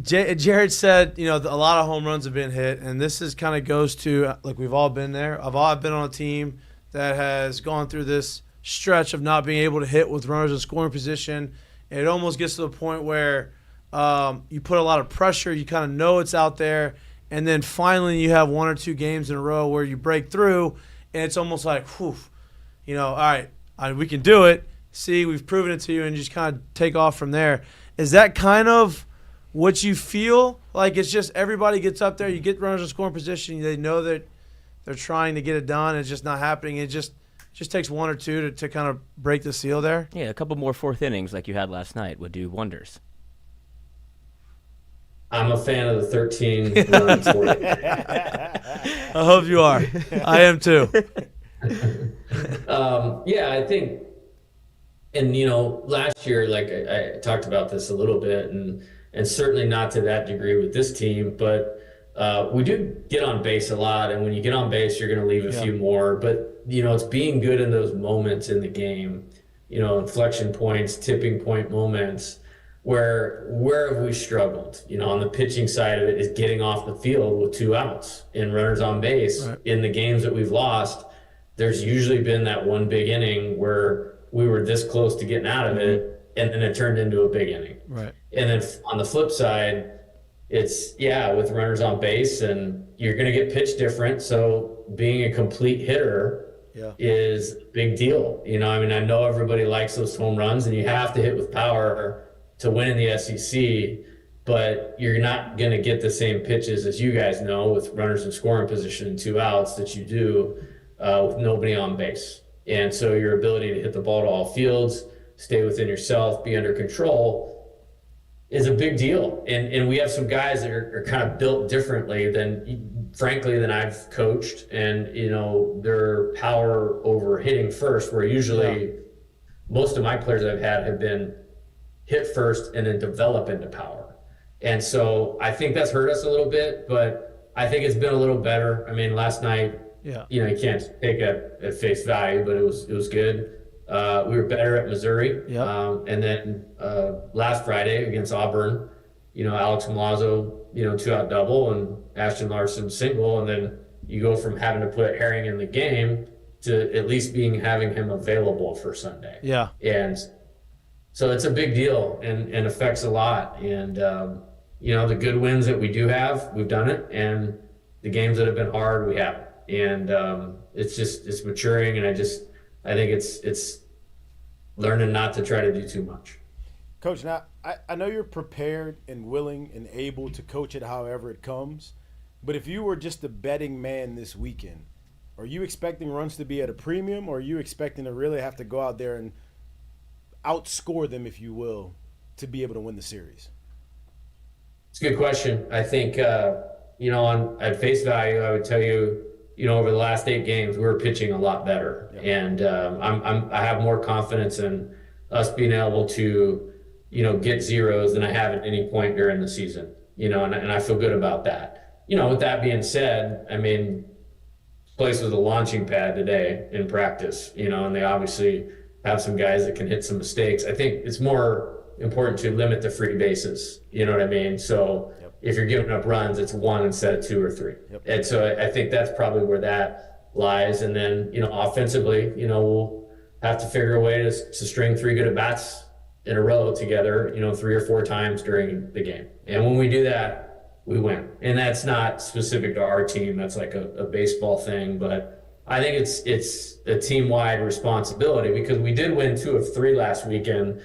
Jared said, a lot of home runs have been hit, and this is kind of goes to we've all been there. I've been on a team that has gone through this stretch of not being able to hit with runners in scoring position, and it almost gets to the point where you put a lot of pressure. You kind of know it's out there. And then finally you have 1 or 2 games in a row where you break through, and it's almost like, whew, all right, we can do it. See, we've proven it to you, and just kind of take off from there. Is that kind of what you feel? Like it's just everybody gets up there, you get runners in scoring position, they know that they're trying to get it done, it's just not happening. It just takes 1 or 2 to kind of break the seal there? Yeah, a couple more fourth innings like you had last night would do wonders. I'm a fan of the 13 runs. I hope you are. I am too. Yeah, I think, and last year, like I talked about this a little bit, and certainly not to that degree with this team, but we do get on base a lot, and when you get on base, you're going to leave a few more. But it's being good in those moments in the game, inflection points, tipping point moments. Where have we struggled? On the pitching side of it is getting off the field with 2 outs and runners on base. Right. In the games that we've lost, there's usually been that one big inning where we were this close to getting out of it, and then it turned into a big inning. Right. And then on the flip side, it's, with runners on base, and you're going to get pitched different. So being a complete hitter is a big deal. I know everybody likes those home runs, and you have to hit with power to win in the SEC, but you're not going to get the same pitches, as you guys know, with runners in scoring position and 2 outs that you do with nobody on base. And so your ability to hit the ball to all fields, stay within yourself, be under control is a big deal. And we have some guys that are kind of built differently than I've coached, and their power over hitting first, where usually most of my players I've had have been hit first and then develop into power. And so I think that's hurt us a little bit, but I think it's been a little better. Last night, you can't take it at face value, but it was good. We were better at Missouri. And then last Friday against Auburn, Alex Milazzo, 2-out double, and Ashton Larson single. And then you go from having to put Herring in the game to at least having him available for Sunday. Yeah. And so it's a big deal and affects a lot. And, the good wins that we do have, we've done it. And the games that have been hard, we haven't. And it's maturing. And I think it's learning not to try to do too much. Coach, now, I know you're prepared and willing and able to coach it however it comes. But if you were just a betting man this weekend, are you expecting runs to be at a premium, or are you expecting to really have to go out there and outscore them, if you will, to be able to win the series? It's a good question. I think, at face value, I would tell you, over the last 8 games, we're pitching a lot better. Yep. And I have more confidence in us being able to, get zeros than I have at any point during the season, and I feel good about that. With that being said, this place was a launching pad today in practice, and they obviously have some guys that can hit some mistakes. I think it's more important to limit the free bases. You know what I mean? So if you're giving up runs, it's 1 instead of 2 or 3. Yep. And so I think that's probably where that lies. And then, offensively, we'll have to figure a way to string 3 good at-bats in a row together, 3 or 4 times during the game. And when we do that, we win. And that's not specific to our team. That's like a baseball thing. But I think it's a team-wide responsibility, because we did win 2 of 3 last weekend,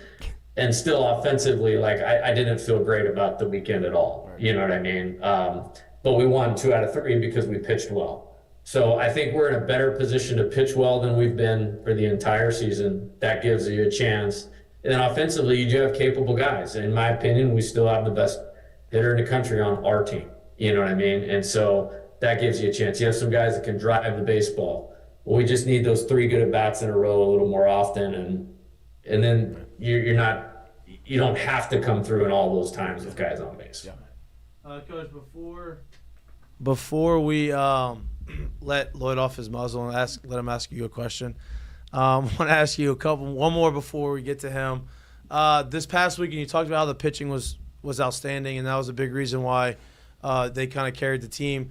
and still offensively, I didn't feel great about the weekend at all. You know what I mean? But we won 2 out of 3 because we pitched well. So I think we're in a better position to pitch well than we've been for the entire season. That gives you a chance. And then offensively, you do have capable guys. In my opinion, we still have the best hitter in the country on our team. You know what I mean? And so that gives you a chance. You have some guys that can drive the baseball. Well, we just need those 3 good at-bats in a row a little more often, and then you're not you don't have to come through in all those times with guys on base. Yeah. Coach, before we let Lloyd off his muzzle and let him ask you a question, I want to ask you one more before we get to him. This past weekend, you talked about how the pitching was outstanding, and that was a big reason why they kind of carried the team.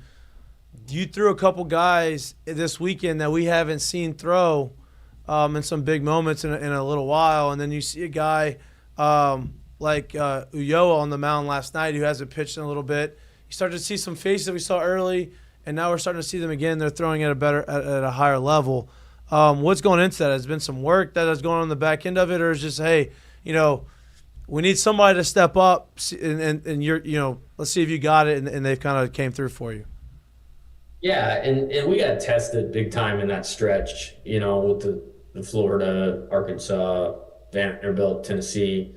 You threw a couple guys this weekend that we haven't seen throw in some big moments in a little while, and then you see a guy like Ulloa on the mound last night who hasn't pitched in a little bit. You start to see some faces that we saw early, and now we're starting to see them again. They're throwing at a higher level. What's going into that? Has been some work that is going on the back end of it, or is just, hey, we need somebody to step up, and you're, let's see if you got it, and they've kind of came through for you. Yeah, and we got tested big time in that stretch, with the Florida, Arkansas, Vanderbilt, Tennessee,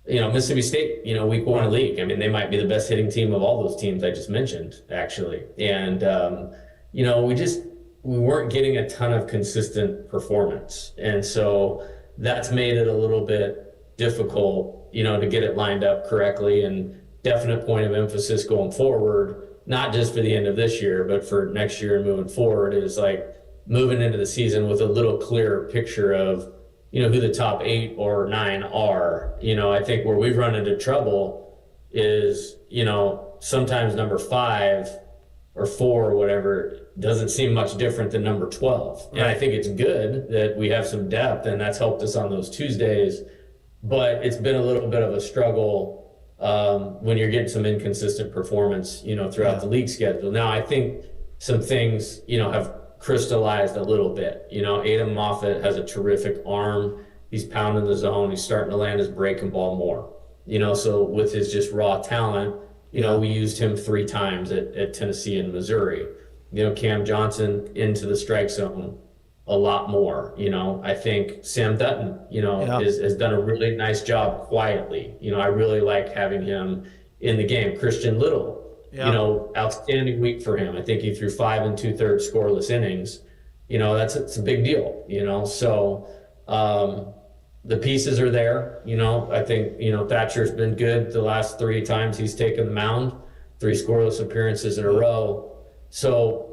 Mississippi State, week 1 of the league. I mean, they might be the best hitting team of all those teams I just mentioned, actually. And, we weren't getting a ton of consistent performance. And so that's made it a little bit difficult, to get it lined up correctly, and definite point of emphasis going forward, not just for the end of this year, but for next year and moving forward, is like moving into the season with a little clearer picture of, who the top 8 or 9 are. I think where we've run into trouble is, sometimes number 5 or 4 or whatever doesn't seem much different than number 12. And I think it's good that we have some depth, and that's helped us on those Tuesdays. But it's been a little bit of a struggle when you're getting some inconsistent performance, throughout the league schedule. Now, I think some things, have crystallized a little bit. Adam Moffitt has a terrific arm. He's pounding the zone. He's starting to land his breaking ball more. So with his just raw talent, we used him 3 times at Tennessee and Missouri. Cam Johnson into the strike zone a lot more. I think Sam Dutton, has done a really nice job quietly. I really like having him in the game. Christian Little, outstanding week for him. I think he threw 5 2/3 scoreless innings. It's a big deal, So the pieces are there. I think, Thatcher's been good the last 3 times he's taken the mound, 3 scoreless appearances in a row. So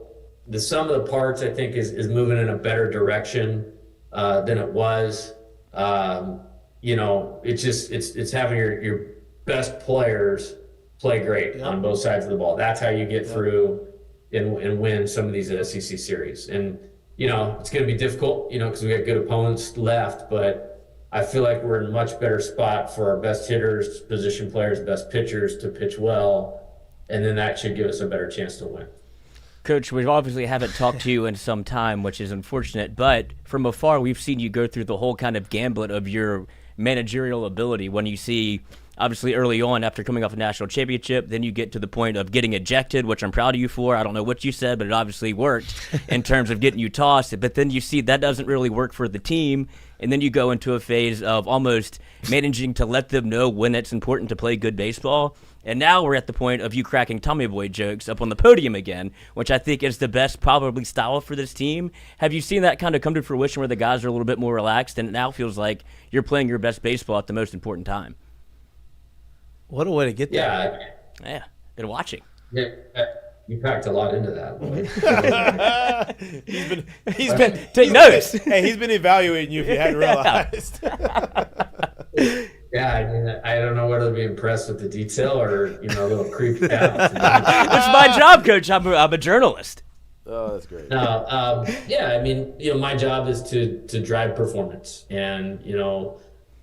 the sum of the parts, I think, is moving in a better direction than it was. It's having your best players play great on both sides of the ball. That's how you get through and win some of these SEC series. And, it's going to be difficult, because we got good opponents left, but I feel like we're in a much better spot for our best hitters, position players, best pitchers to pitch well, and then that should give us a better chance to win. Coach, we obviously haven't talked to you in some time, which is unfortunate, but from afar, we've seen you go through the whole kind of gambit of your managerial ability. When you see, obviously early on after coming off a national championship, then you get to the point of getting ejected, which I'm proud of you for. I don't know what you said, but it obviously worked in terms of getting you tossed. But then you see that doesn't really work for the team, and then you go into a phase of almost managing to let them know when it's important to play good baseball. And now we're at the point of you cracking Tommy Boy jokes up on the podium again, which I think is the best probably style for this team. Have you seen that kind of come to fruition where the guys are a little bit more relaxed and it now feels like you're playing your best baseball at the most important time? What a way to get there. Yeah, been watching. Yeah, you packed a lot into that. he's been take notes. Hey, he's been evaluating you if you hadn't realized. Yeah, I mean, I don't know whether to be impressed with the detail or, a little creeped out. It's my job, Coach. I'm a journalist. Oh, that's great. No, I mean, my job is to drive performance. And,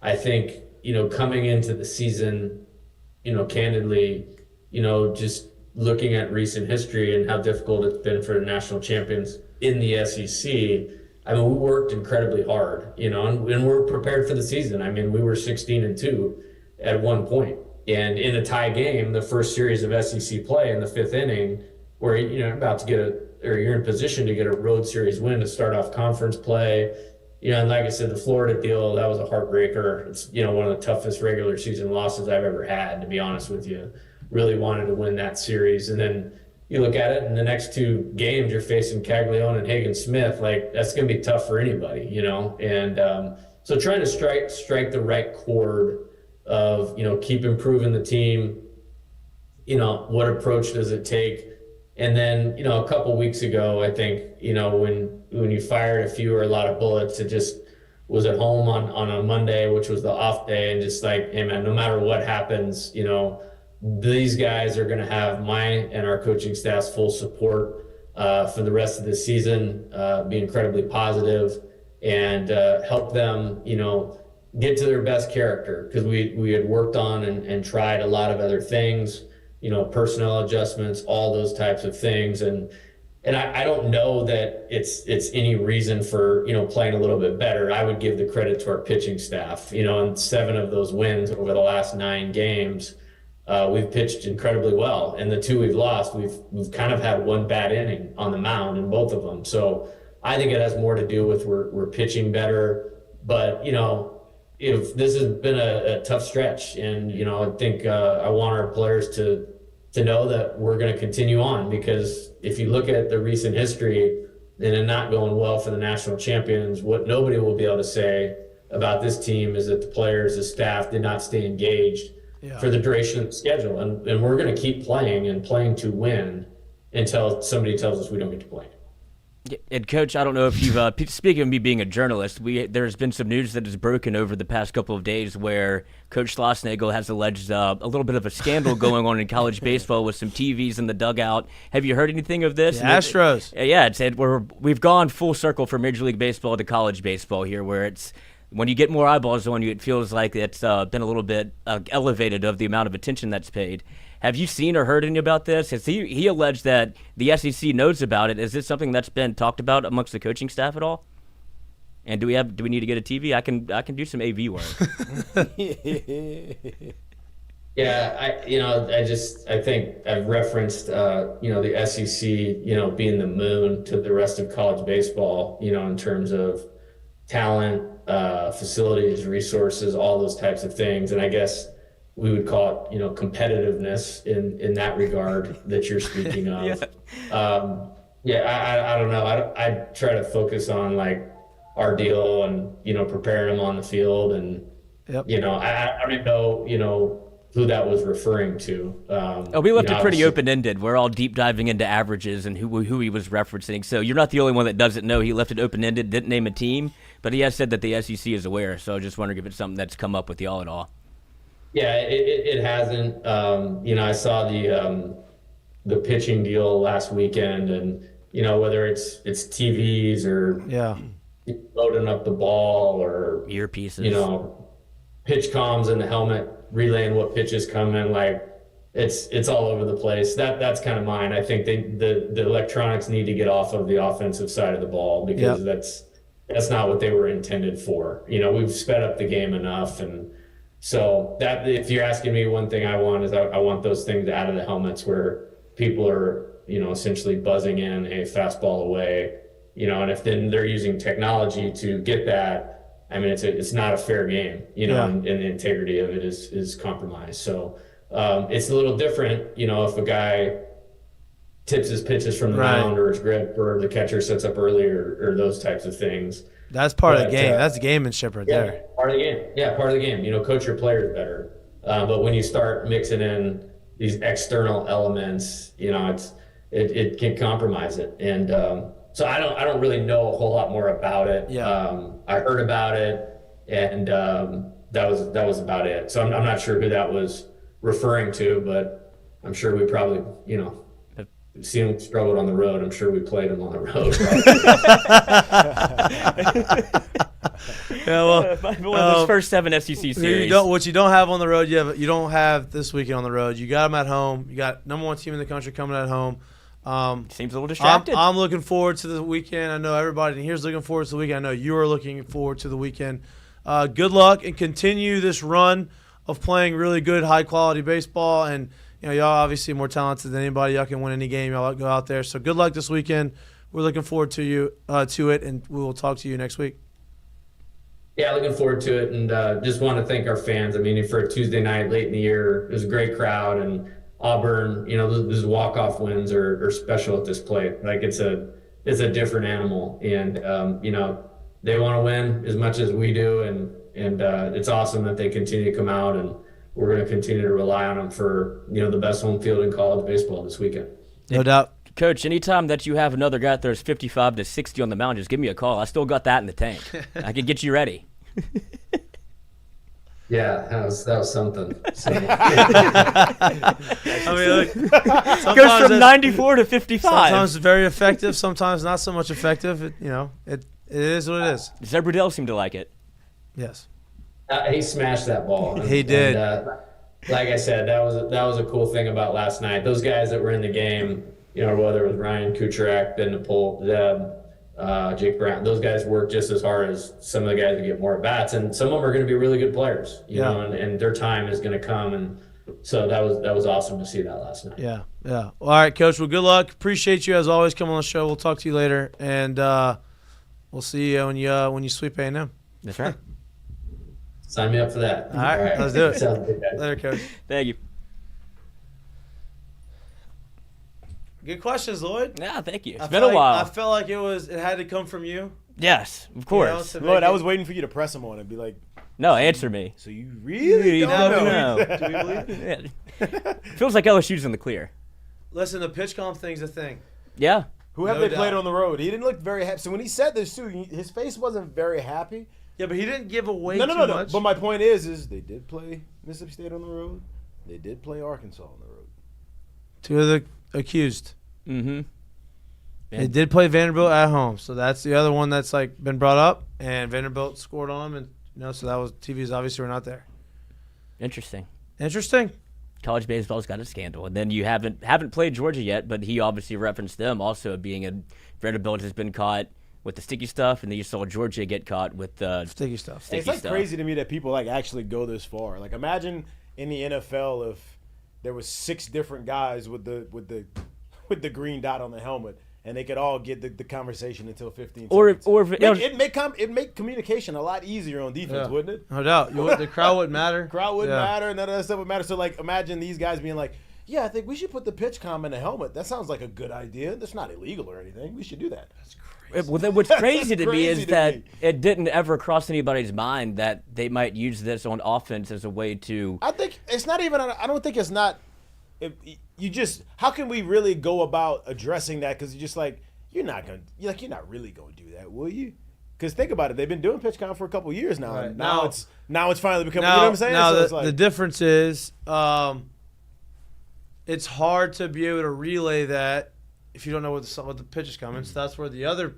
I think, coming into the season, candidly, just looking at recent history and how difficult it's been for the national champions in the SEC, I mean, we worked incredibly hard, and we're prepared for the season. I mean, we were 16-2 at one point. And in a tie game, the first series of SEC play in the 5th inning, where you're about to you're in position to get a road series win to start off conference play. And like I said, the Florida deal, that was a heartbreaker. It's, one of the toughest regular season losses I've ever had, to be honest with you. Really wanted to win that series. And then you look at it, and the next 2 games, you're facing Caglione and Hagen Smith. Like, that's going to be tough for anybody, And so trying to strike the right chord, of, keep improving the team. What approach does it take? And then, a couple weeks ago, I think, when you fired a lot of bullets, it just was at home on a Monday, which was the off day, and just like, hey man, no matter what happens, these guys are going to have my and our coaching staff's full support for the rest of the season, be incredibly positive and help them, get to their best character, because we had worked on and tried a lot of other things, personnel adjustments, all those types of things. And I don't know that it's any reason for, playing a little bit better. I would give the credit to our pitching staff, and 7 of those wins over the last 9 games, we've pitched incredibly well. And the 2 we've lost, we've kind of had one bad inning on the mound in both of them. So I think it has more to do with we're pitching better. But, if this has been a tough stretch, and, I think I want our players to know that we're going to continue on, because if you look at the recent history and it not going well for the national champions, what nobody will be able to say about this team is that the players, the staff did not stay engaged for the duration of the schedule. And we're going to keep playing and playing to win until somebody tells us we don't get to play. And Coach, I don't know if you've speaking of me being a journalist, there's been some news that has broken over the past couple of days where Coach Schlossnagle has alleged a little bit of a scandal going on in college baseball with some TVs in the dugout. Have you heard anything of this? The Astros. We've gone full circle from Major League Baseball to college baseball here, where it's when you get more eyeballs on you, it feels like it's been a little bit elevated of the amount of attention that's paid. Have you seen or heard any about this? Has he alleged that the SEC knows about it? Is this something that's been talked about amongst the coaching staff at all? And do we need to get a TV? I can do some AV work. Yeah, I think I've referenced the SEC being the moon to the rest of college baseball, in terms of talent, facilities, resources, all those types of things. And I guess we would call it, competitiveness in that regard that you're speaking of. I don't know. I try to focus on like our deal and, preparing them on the field. And, I don't even know, who that was referring to. We left it pretty open-ended. We're all deep diving into averages and who he was referencing. So you're not the only one that doesn't know. He left it open-ended, didn't name a team, but he has said that the SEC is aware. So I was just wondering if it's something that's come up with y'all at all. Yeah, it hasn't. I saw the pitching deal last weekend, and whether it's TVs or loading up the ball or earpieces, pitch comms in the helmet relaying what pitches come in, like it's all over the place. That's kind of mine. I think the electronics need to get off of the offensive side of the ball, because that's not what they were intended for. We've sped up the game enough. And so that, if you're asking me, one thing I want is I want those things out of the helmets where people are, essentially buzzing in a fastball away, and if then they're using technology to get that, I mean, it's not a fair game, and the integrity of it is compromised. So it's a little different, if a guy tips his pitches from the mound or his grip, or the catcher sets up early, or those types of things. That's part of the game. That's gamemanship right there. Part of the game. Yeah, part of the game. Coach your players better. But when you start mixing in these external elements, it can compromise it. And so I don't really know a whole lot more about it. I heard about it, and that was about it. So I'm not sure who that was referring to, but I'm sure we probably, seen him struggled on the road. I'm sure we played him on the road. One of those first 7 SEC series. What you don't have on the road, you don't have this weekend on the road. You got them at home. You got number 1 team in the country coming at home. Seems a little distracted. I'm looking forward to the weekend. I know everybody in here's looking forward to the weekend. I know you are looking forward to the weekend. Good luck, and continue this run of playing really good, high-quality baseball. And y'all obviously more talented than anybody. Y'all can win any game. Y'all go out there. So good luck this weekend. We're looking forward to it, and we will talk to you next week. Yeah, looking forward to it, and just want to thank our fans. I mean, for a Tuesday night late in the year, it was a great crowd, and Auburn, those walk-off wins are special at this plate. Like it's a different animal, and they want to win as much as we do, and And it's awesome that they continue to come out, and we're going to continue to rely on them for, the best home field in college baseball this weekend. No doubt. Coach, anytime that you have another guy that throws 55 to 60 on the mound, just give me a call. I still got that in the tank. I can get you ready. Yeah, that was something. I mean, look, goes from 94 to 55. Sometimes very effective, sometimes not so much effective. It is what it is. Zeb Ruddell seemed to like it. Yes. He smashed that ball. He did. Like I said, that was a cool thing about last night. Those guys that were in the game, whether it was Ryan Kucherak, Ben Napol, Zeb, Jake Brown, those guys work just as hard as some of the guys that get more at bats, and some of them are going to be really good players, and their time is going to come, and so that was awesome to see that last night. Yeah. All right, Coach. Well, good luck. Appreciate you as always. Come on the show. We'll talk to you later, and we'll see you when you sweep A&M. That's right. Sign me up for that. All right. Let's do it. Sounds good, guys. Later, Coach. Thank you. Good questions, Lloyd. Yeah, thank you. It's been a while. I felt like it had to come from you. Yes, of course. Lloyd, I was waiting for you to press him on it and be like, no, answer me. So you really don't know? Do we believe it? Yeah. Feels like LSU's in the clear. Listen, the pitch comp thing's a thing. Yeah. Who have they played on the road? He didn't look very happy. So when he said this too, his face wasn't very happy. Yeah, but he didn't give away too No. much. But my point is they did play Mississippi State on the road. They did play Arkansas on the road. Two of the accused. Mm-hmm. They did play Vanderbilt at home, so that's the other one that's been brought up, and Vanderbilt scored on them, and so that was TVs obviously were not there. Interesting. College baseball's got a scandal, and then you haven't played Georgia yet, but he obviously referenced them also being Vanderbilt has been caught with the sticky stuff, and then you saw Georgia get caught with the sticky stuff. It's crazy to me that people actually go this far. Like imagine in the NFL if there was 6 different guys with the green dot on the helmet, and they could all get the conversation until 15 seconds. It'd make communication a lot easier on defense, wouldn't it? No doubt. The crowd wouldn't matter. Crowd wouldn't matter. None of that stuff would matter. So imagine these guys being like, "Yeah, I think we should put the pitch comm in the helmet. That sounds like a good idea. That's not illegal or anything. We should do that." That's crazy. Well, what's crazy to me is that it didn't ever cross anybody's mind that they might use this on offense as a way to. I think it's not even. I don't think it's not. How can we really go about addressing that? Because you're not really gonna do that, will you? Because think about it, they've been doing pitch count for a couple years now. Right. Now it's finally becoming. You know what I'm saying? Now So the difference is, it's hard to be able to relay that if you don't know what the pitch is coming. So that's where the other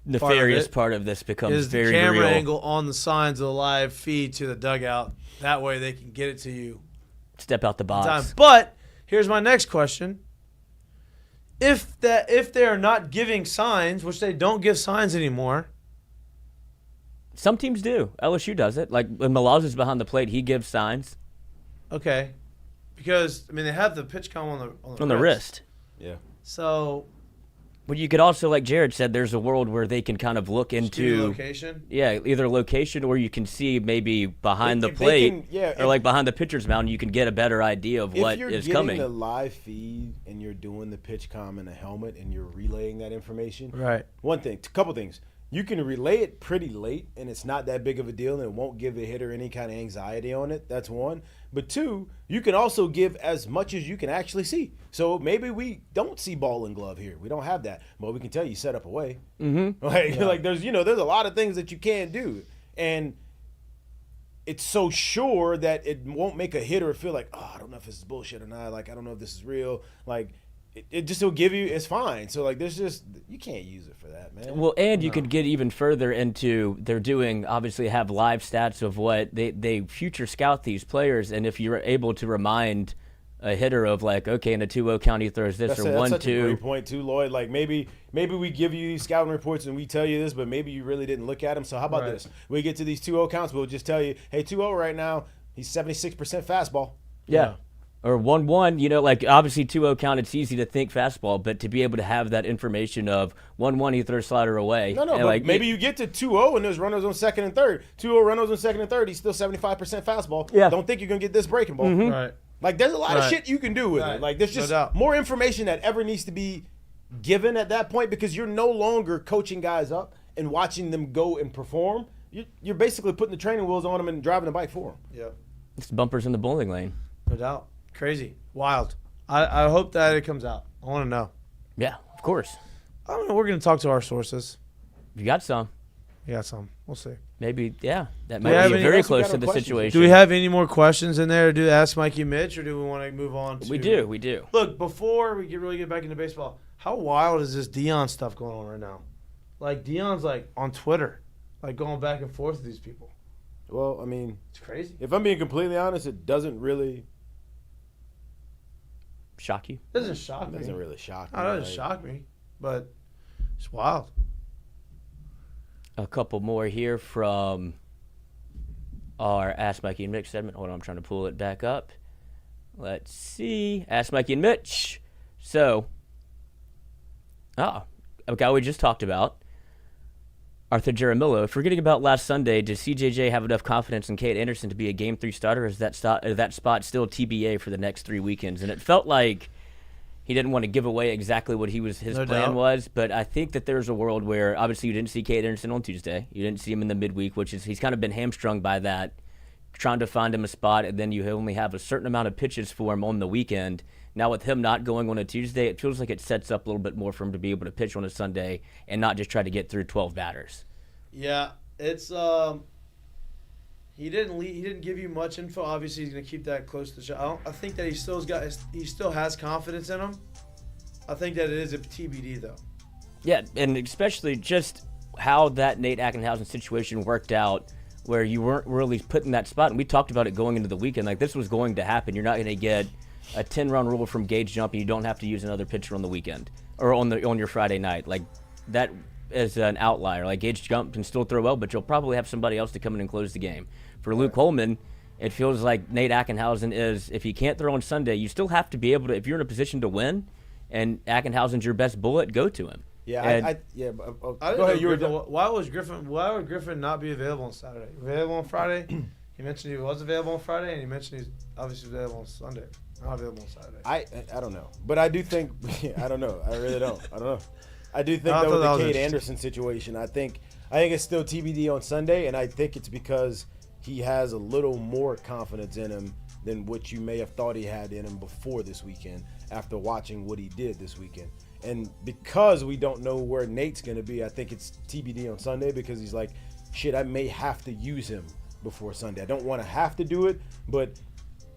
nefarious part of this becomes is very the camera real. angle on the signs of the live feed to the dugout. That way they can get it to you. Step out the box. But here's my next question. If they are not giving signs, which they don't give signs anymore. Some teams do. LSU does it. Like when Malaz is behind the plate, he gives signs. Okay. Because they have the pitch count on the wrist. Yeah. So but you could also, like Jared said, there's a world where they can kind of look into location. Yeah, either location or you can see maybe behind the plate or behind the pitcher's mound. You can get a better idea of what is coming. If you're getting the live feed and you're doing the pitch comm in a helmet and you're relaying that information, right? Couple things. You can relay it pretty late and it's not that big of a deal and it won't give the hitter any kind of anxiety on it. That's one. But 2, you can also give as much as you can actually see. So maybe we don't see ball and glove here. We don't have that. But we can tell you set up away. Mm-hmm. There's a lot of things that you can do. And it's so sure that it won't make a hitter feel like, I don't know if this is bullshit or not. I don't know if this is real. It just will give you, it's fine. So there's just, you can't use it for that, man. Well, and you could get even further into, they're doing, obviously have live stats of what they future scout these players. And if you're able to remind a hitter of okay, in a 2-0 count he throws this or 1-2. That's such a great point too, Lloyd. Maybe we give you these scouting reports and we tell you this, but maybe you really didn't look at them. So how about this? We get to these 2-0 counts, we'll just tell you, hey, 2-0 right now, he's 76% fastball. Yeah. Or 1-1, obviously 2-0 count, it's easy to think fastball, but to be able to have that information of 1-1, he throws slider away. No, but maybe you get to 2-0 and there's runners on second and third. 2-0 runners on second and third, he's still 75% fastball. Yeah. Don't think you're going to get this breaking ball. Mm-hmm. Right. There's a lot of shit you can do with it. There's just more information that ever needs to be given at that point because you're no longer coaching guys up and watching them go and perform. you're basically putting the training wheels on him and driving the bike for him. Yep. It's bumpers in the bowling lane. No doubt. Crazy. Wild. I hope that it comes out. I want to know. Yeah, of course. I don't know. We're going to talk to our sources. You got some. We got some. We'll see. Maybe, yeah. That we might have be any- very also close got to our the questions. situation. Do we have any more questions in there? Do ask Mikey Mitch, or do we want to move on to... We do. Look, before we really get back into baseball, how wild is this Deion stuff going on right now? Like, Deion's, like, on Twitter, like, going back and forth with these people. Well, I mean, It's crazy. if I'm being completely honest, it doesn't really Shock you? It doesn't shock me. shock me. No, it doesn't shock me, but it's wild. A couple more here from our Ask Mikey and Mitch segment. Hold on, I'm trying to pull it back up. Let's see. Ask Mikey and Mitch. So, a guy we just talked about, Arthur Jaramillo. Forgetting about last Sunday, does CJJ have enough confidence in Kate Anderson to be a Game 3 starter? Or is that spot still TBA for the next 3 weekends? And it felt like he didn't want to give away exactly what his No plan doubt. was, but I think that there's a world where obviously you didn't see Kate Anderson on Tuesday. You didn't see him in the midweek, which is he's kind of been hamstrung by that, trying to find him a spot, and then you only have a certain amount of pitches for him on the weekend. Now with him not going on a Tuesday, it feels like it sets up a little bit more for him to be able to pitch on a Sunday and not just try to get through 12 batters. Yeah, it's he didn't give you much info. Obviously, he's gonna keep that close to the show. I think that he still has confidence in him. I think that it is a TBD though. Yeah, and especially just how that Nate Ackenhausen situation worked out, where you weren't really put in that spot, and we talked about it going into the weekend. Like, this was going to happen. You're not going to get a 10-run rule from Gage Jump, and you don't have to use another pitcher on the weekend or on your Friday night. Like, that is an outlier. Like, Gage Jump can still throw well, but you'll probably have somebody else to come in and close the game. For Luke Holman, it feels like Nate Ackenhausen is, if he can't throw on Sunday, you still have to be able to, if you're in a position to win, and Ackenhausen's your best bullet, go to him. Yeah, Go go ahead. Why would Griffin not be available on Saturday? Available on Friday? He mentioned he was available on Friday, and he mentioned he's obviously available on Sunday. Not available on Saturday. I don't know, but I do think I don't know. I really don't. I don't know. I do think I that thought with that the was Cade interesting. Anderson situation, I think it's still TBD on Sunday, and I think it's because he has a little more confidence in him than what you may have thought he had in him before this weekend after watching what he did this weekend. And because we don't know where Nate's going to be, I think it's TBD on Sunday because he's like, shit, I may have to use him before Sunday. I don't want to have to do it, but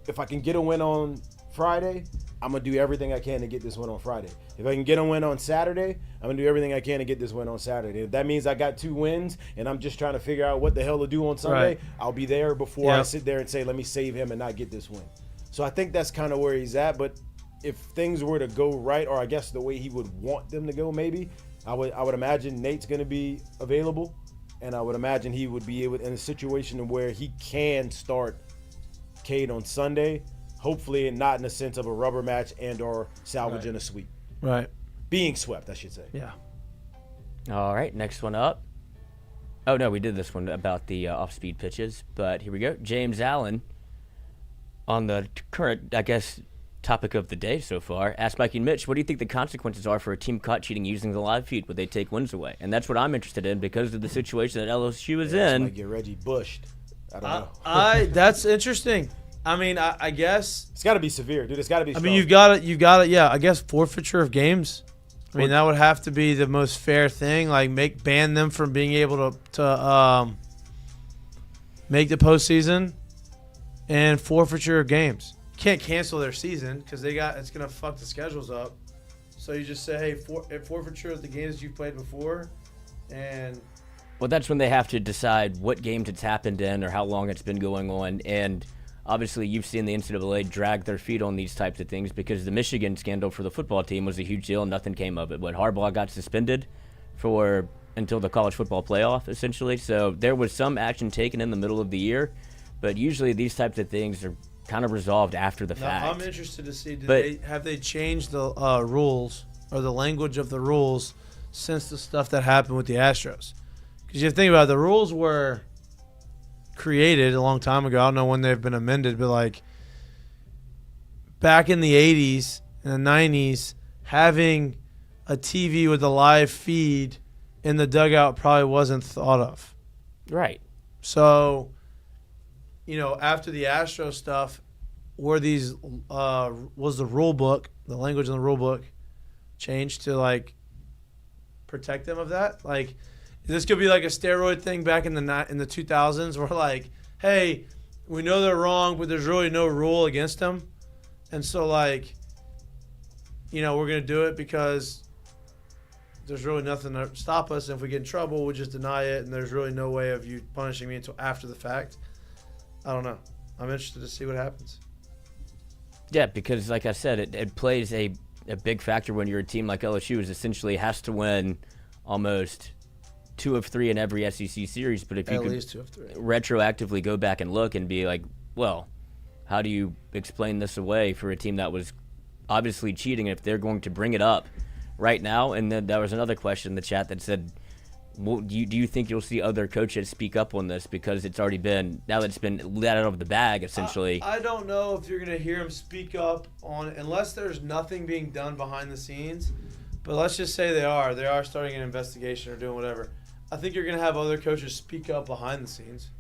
if I can get a win on Friday, I'm going to do everything I can to get this win on Friday. If I can get a win on Saturday, I'm going to do everything I can to get this win on Saturday. If that means I got 2 wins and I'm just trying to figure out what the hell to do on Sunday, Right. I'll be there before I Yep. sit there and say, let me save him and not get this win. So I think that's kind of where he's at, but if things were to go right, or I guess the way he would want them to go, maybe I would imagine Nate's going to be available, and I would imagine he would be able in a situation where he can start Cade on Sunday, hopefully not in the sense of a rubber match and or salvaging a sweep, Right. being swept, I should say. Yeah. All right, next one up. Oh, no, we did this one about the off-speed pitches, but here we go. James Allen, on the current, I guess, topic of the day so far, asked Mikey and Mitch, what do you think the consequences are for a team caught cheating using the live feed? Would they take wins away? And that's what I'm interested in because of the situation that LSU is That's in. might get Reggie bushed. I don't know. That's interesting. I mean, I guess It's got to be severe, dude. It's got to be. I strong. mean, you've got it. Yeah, I guess forfeiture of games. I mean, that would have to be the most fair thing. Like, ban them from being able to make the postseason, and forfeiture of games. You can't cancel their season because it's gonna fuck the schedules up. So you just say, hey, forfeiture of the games you've played before, and Well, that's when they have to decide what games it's happened in or how long it's been going on. And obviously, you've seen the NCAA drag their feet on these types of things because the Michigan scandal for the football team was a huge deal and nothing came of it. But Harbaugh got suspended until the college football playoff, essentially. So there was some action taken in the middle of the year. But usually these types of things are kind of resolved after the fact. I'm interested to see have they changed the rules or the language of the rules since the stuff that happened with the Astros? Because you have to think about it, the rules were created a long time ago. I don't know when they've been amended, but like back in the 80s and the 90s, having a TV with a live feed in the dugout probably wasn't thought of. Right. So, after the Astro stuff, was the rule book, the language in the rule book, changed to protect them of that? This could be like a steroid thing back in the 2000s, where hey, we know they're wrong, but there's really no rule against them, and so we're gonna do it because there's really nothing to stop us. And if we get in trouble, we just deny it, and there's really no way of you punishing me until after the fact. I don't know. I'm interested to see what happens. Yeah, because like I said, it plays a big factor when you're a team like LSU is essentially has to win almost 2 of 3 in every SEC series. But if you could least 2 of 3 retroactively go back and look and be like, well, how do you explain this away for a team that was obviously cheating if they're going to bring it up right now? And then there was another question in the chat that said, well, do you think you'll see other coaches speak up on this because it's already been, now that it's been let out of the bag, essentially? I don't know if you're going to hear them speak up on it unless there's nothing being done behind the scenes. But let's just say they are starting an investigation or doing whatever. I think you're going to have other coaches speak up behind the scenes.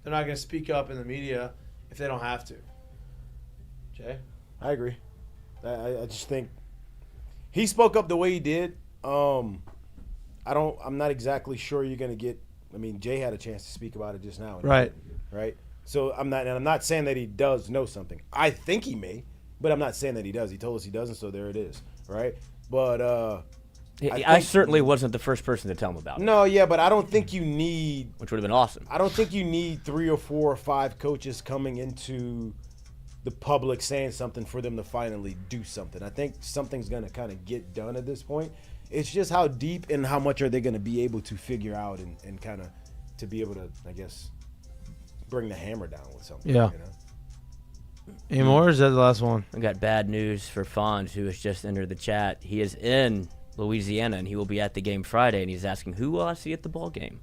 They're not going to speak up in the media if they don't have to. Jay? I agree. I just think he spoke up the way he did. I'm not exactly sure you're going to get. I mean, Jay had a chance to speak about it just now. Right. Right. So I'm not saying that he does know something. I think he may, but I'm not saying that he does. He told us he doesn't, so there it is. Right. But I certainly wasn't the first person to tell him about it. No, yeah, but I don't think you need. Which would have been awesome. I don't think you need 3 or 4 or 5 coaches coming into the public saying something for them to finally do something. I think something's going to kind of get done at this point. It's just how deep and how much are they going to be able to figure out and kind of to be able to, I guess, bring the hammer down with something. Yeah. Any more, or is that the last one? I got bad news for Fonz, who has just entered the chat. He is in Louisiana, and he will be at the game Friday, and he's asking, who will I see at the ball game?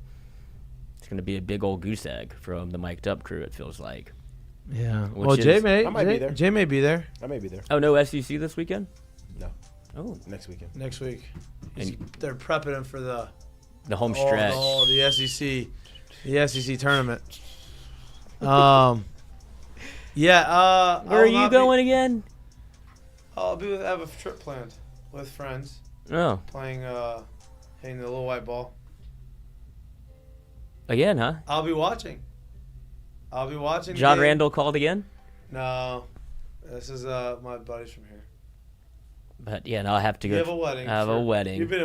It's going to be a big old goose egg from the Mik'd Up crew, it feels like. Yeah. Well, Jay may be there. Jay may be there. I may be there. Oh, no SEC this weekend? No. Oh. Next weekend. Next week. And they're prepping him for the home stretch. The SEC tournament. Yeah. Where are you going again? I have a trip planned with friends. Oh. Playing, hitting the little white ball. Again, huh? I'll be watching. John Randall called again? No. This is my buddies from here. But yeah, no, I have to go. You have a wedding. I have a wedding. You've been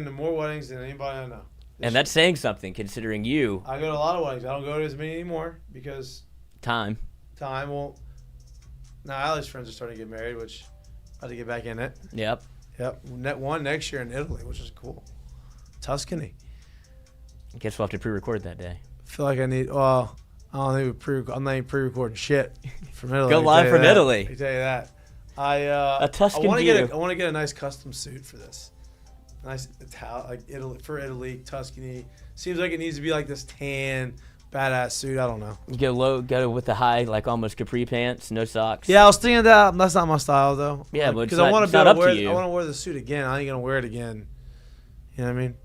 to more weddings than anybody I know. And that's saying something, considering you. I go to a lot of weddings. I don't go to as many anymore because time won't. Now Allie's friends are starting to get married, which I had to get back in it. Yep. One next year in Italy, which is cool. Tuscany. I guess we'll have to pre-record that day. I feel like I need. Well, I don't think I'm not even pre-recording shit from Italy. Go live from Italy. I can tell you that. A Tuscan view. I want to get a nice custom suit for this. Nice Italy, Tuscany. Seems like it needs to be like this tan, badass suit. I don't know. You go with the high, like almost capri pants, no socks. Yeah, I was thinking that. That's not my style though. Yeah, but because I want to wear. I want to wear the suit again. I ain't gonna wear it again. You know what I mean?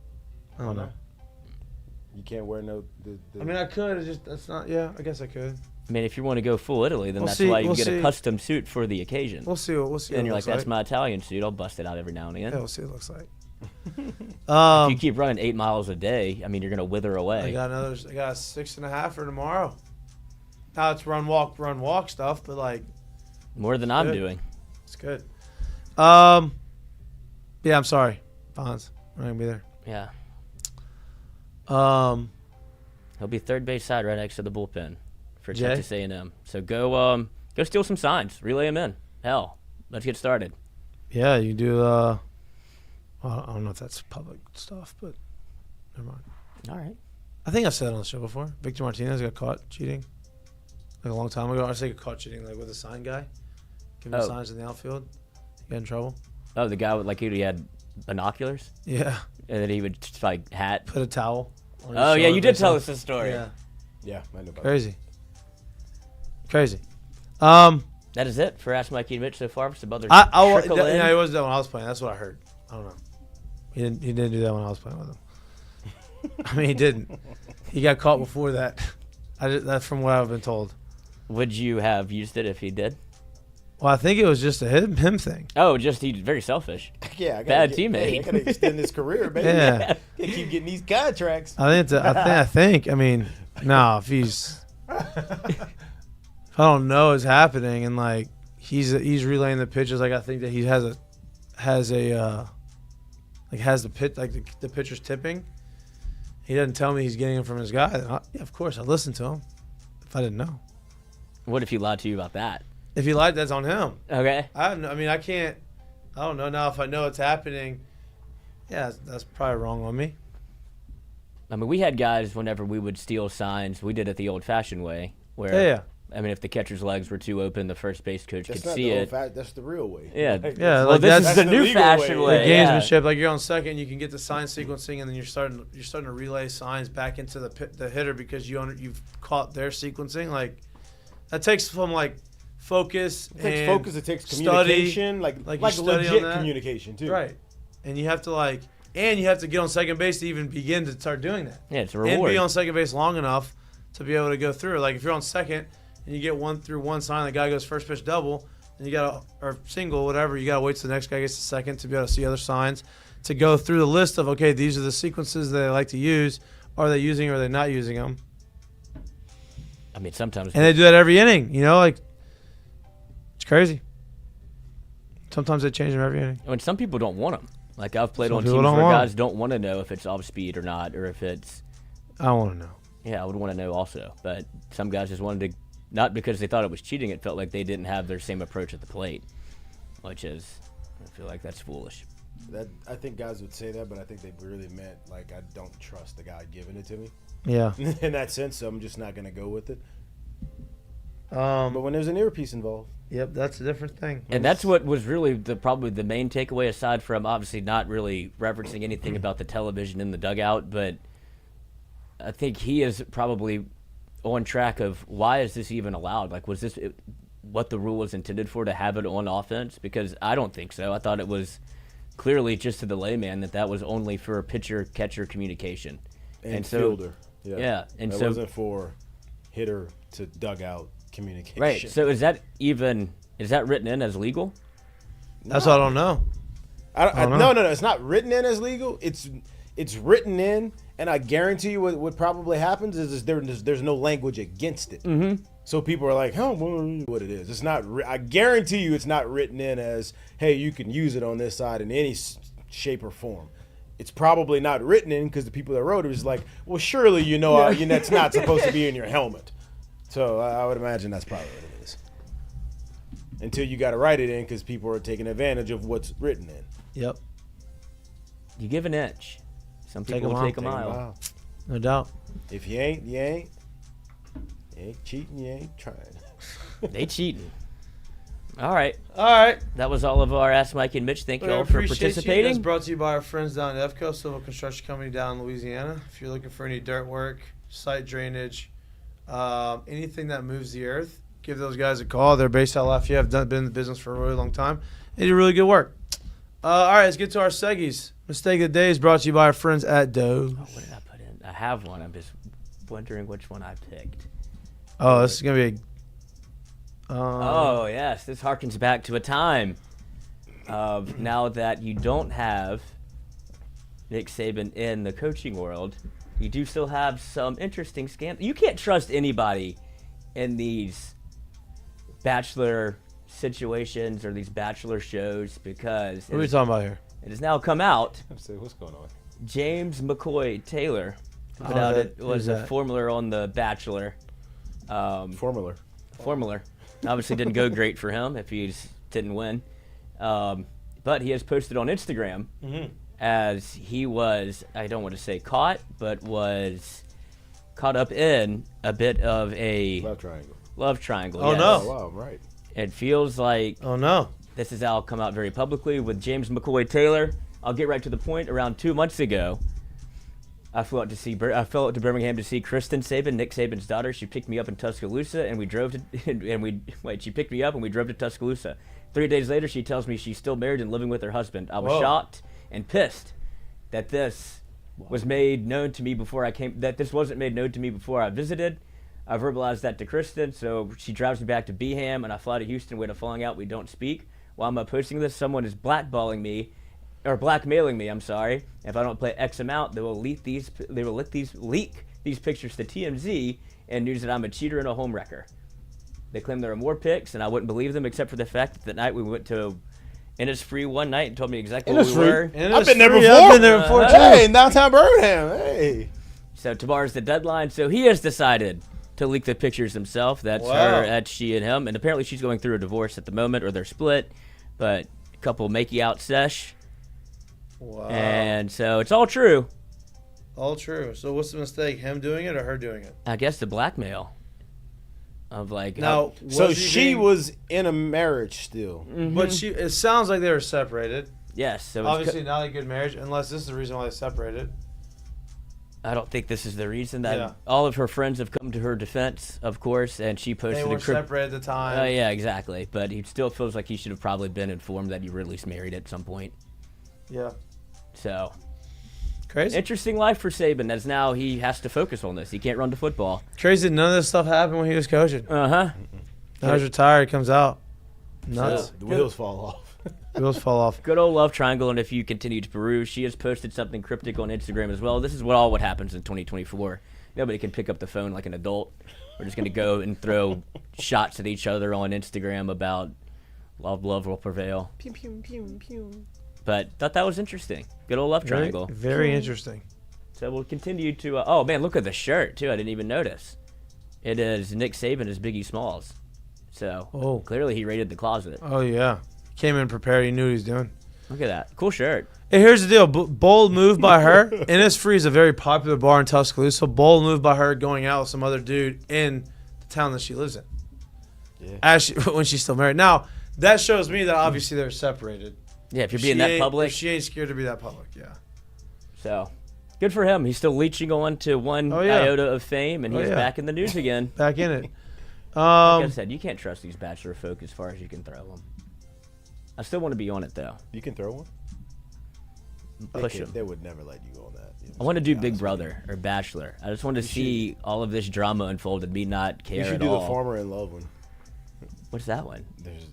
I don't know. You can't wear no. I mean, I could. It's just that's not. Yeah, I guess I could. I mean, if you want to go full Italy, then that's why you get a custom suit for the occasion. We'll see. And you're like, that's my Italian suit. I'll bust it out every now and again. Yeah, we'll see what it looks like. If you keep running 8 miles a day, I mean, you're gonna wither away. I got a 6.5 for tomorrow. Now it's run walk stuff, but like more than I'm doing. It's good. Yeah, I'm sorry, Fonz. I'm not gonna be there. Yeah. He'll be third base side right next to the bullpen for Texas A&M. So go steal some signs, relay them in. Hell, let's get started. Yeah, you do. Well, I don't know if that's public stuff, but never mind. All right. I think I've said it on the show before. Victor Martinez got caught cheating like a long time ago. I say got caught cheating like with a sign guy, giving signs in the outfield. He got in trouble. Oh, the guy with he had binoculars. Yeah. And then he would just hat. Put a towel. Oh yeah, you did tell us this story. Yeah, I know about Crazy. That is it for Ask Mikey and Mitch so far. Some other trickle in. Yeah, it was that when I was playing. That's what I heard. I don't know. He didn't do that when I was playing with him. I mean, he didn't. He got caught before that. That's from what I've been told. Would you have used it if he did? Well, I think it was just a him thing. Oh, just he's very selfish. Yeah, bad teammate. I gotta extend his career, baby. Yeah. Gotta keep getting these contracts. I think. I mean, no, if he's, if I don't know is happening, and like he's relaying the pitches, like I think that he has the pitcher's tipping. He doesn't tell me he's getting them from his guy. Yeah, of course, I'd listen to him if I didn't know. What if he lied to you about that? If he lied, that's on him. Okay. I don't know now if I know it's happening. Yeah, that's probably wrong on me. I mean, we had guys whenever we would steal signs, we did it the old-fashioned way, where Yeah. I mean, if the catcher's legs were too open, the first base coach That's could not see the it. that's the real way. Yeah, Yeah, Well, like this that's is the the new legal fashioned way. way. The yeah. gamesmanship, like you're on second, you can get the sign sequencing, and then you're starting to relay signs back into the hitter because you've caught their sequencing. Like that takes from like focus. It takes and focus. It takes study, communication, like you study on legit that. communication too. Right, and you have to get on second base to even begin to start doing that. Yeah, it's a And reward. be on second base long enough to be able to go through. Like if you're on second and you get one sign, the guy goes first pitch double, and you got or single, whatever. You gotta wait till the next guy gets to second to be able to see other signs, to go through the list of okay, these are the sequences that they like to use. Are they using or are they not using them? I mean, sometimes. And they do that every inning. Like it's crazy. Sometimes they change them every inning. I mean, some people don't want them. Like I've played Some on people teams don't where want 'em. guys don't want to know if it's off speed or not, or if it's. I don't want to know. Yeah, I would want to know also, but some guys just wanted to, not because they thought it was cheating. It felt like they didn't have their same approach at the plate, which is, I feel like that's foolish. I think guys would say that, but I think they really meant like I don't trust the guy giving it to me. Yeah. In that sense, so I'm just not gonna go with it. But when there's an earpiece involved. Yep, that's a different thing. And that's what was really probably the main takeaway, aside from obviously not really referencing anything about the television in the dugout, but I think he is probably on track of why is this even allowed? Like, was this what the rule was intended for, to have it on offense? Because I don't think so. I thought it was clearly just to the layman that was only for pitcher-catcher communication. And so, fielder. Yeah. And that so wasn't for hitter to dugout communication. Right. So is that written in as legal? That's what I don't know. No, it's not written in as legal. It's written in, and I guarantee you what probably happens is there's no language against it. Mm-hmm. So people are like, "Oh, what it is." It's not. I guarantee you, it's not written in as, "Hey, you can use it on this side in any shape or form." It's probably not written in because the people that wrote it was like, "Well, surely that's not supposed to be in your helmet." So I would imagine that's probably what it is. Until you got to write it in because people are taking advantage of what's written in. Yep. You give an inch. Some Take people a will mile. take a mile. No doubt. If you ain't, you ain't. You ain't cheating, you ain't trying. They cheating. All right. That That was all of our Ask Mike and Mitch. Thank you all for participating. It's brought to you by our friends down at EFCO, Civil Construction Company down in Louisiana. If you're looking for any dirt work, site drainage, anything that moves the earth, give those guys a call. They're based out of Lafayette. Been in the business for a really long time. They do really good work. All right, let's get to our Seggies. Mistake of the day is brought to you by our friends at Doe's. Oh, what did I put in? I have one. I'm just wondering which one I picked. Oh, this is going to be oh, yes. This harkens back to a time of now that you don't have Nick Saban in the coaching world, you do still have some interesting scandals. You can't trust anybody in these bachelor situations or these bachelor shows because... What are we talking about here? It has now come out. I'm saying, what's going on? James McCoy Taylor put Oh, out that- it was who's a that? formula on the Bachelor. Formula. Obviously didn't go great for him if he didn't win. But he has posted on Instagram as he was, I don't want to say caught, but was caught up in a bit of a love triangle. Oh, yes. no. Oh, wow, right. It feels like this has all come out very publicly with James McCoy Taylor. I'll get right to the point. Around 2 months ago, I flew out to Birmingham to see Kristen Saban, Nick Saban's daughter. She picked me up in Tuscaloosa, and we drove to she picked me up and we drove to Tuscaloosa. 3 days later, she tells me she's still married and living with her husband. I was shocked and pissed that this was made known to me before I came. That this wasn't made known to me before I visited. I verbalized that to Kristen, so she drives me back to Beham, and I fly to Houston. We had a falling out. We don't speak. While I'm posting this, someone is blackballing me, or blackmailing me. I'm sorry. If I don't play X amount, they will leak these pictures to TMZ and news that I'm a cheater and a home wrecker. They claim there are more pics, and I wouldn't believe them except for the fact that the night we went to Innisfree one night and told me exactly where we were. I've been there before. I've been there before too. Hey, in downtown Birmingham. Hey. So tomorrow's the deadline. So he has decided to leak the pictures himself. That's her, that's she and him. And apparently she's going through a divorce at the moment, or they're split. But a couple makey out sesh. Wow. And so it's all true. All true. So what's the mistake? Him doing it or her doing it? I guess the blackmail. Of like now, so she was in a marriage still, but it sounds like they were separated. Yes, so obviously not a good marriage, unless this is the reason why they separated. I don't think this is the reason. That all of her friends have come to her defense, of course, and she posted. They were separated at the time. Yeah, exactly. But he still feels like he should have probably been informed that you were at least married at some point. Yeah. So. Crazy. Interesting life for Saban, as now he has to focus on this. He can't run the football. Crazy. None of this stuff happened when he was coaching. Uh-huh. Now he's retired. Comes out. Nuts. So, the wheels fall off. Wheels fall off. Good old love triangle, and if you continue to peruse, she has posted something cryptic on Instagram as well. This is what happens in 2024. Nobody can pick up the phone like an adult. We're just going to go and throw shots at each other on Instagram about love will prevail. Pew, pew, pew, pew. But thought that was interesting. Good old love triangle. Very interesting. So we'll continue to... oh, man, look at the shirt, too. I didn't even notice. It is Nick Saban as Biggie Smalls. So clearly he raided the closet. Oh, yeah. Came in prepared. He knew what he was doing. Look at that. Cool shirt. Hey, here's the deal. Bold move by her. Innisfree is a very popular bar in Tuscaloosa. So bold move by her going out with some other dude in the town that she lives in. Yeah. When she's still married. Now, that shows me that obviously they're separated. Yeah, if you're being that public. If she ain't scared to be that public, yeah. So, good for him. He's still leeching on to one iota of fame, and he's back in the news again. Back in it. Like I said, you can't trust these Bachelor folk as far as you can throw them. I still want to be on it, though. You can throw one? Push them. They would never let you go on that. I want to do Big Brother or Bachelor. I just want to see all of this drama unfold and me not care at all. You should do the Farmer in Love one. What's that one? There's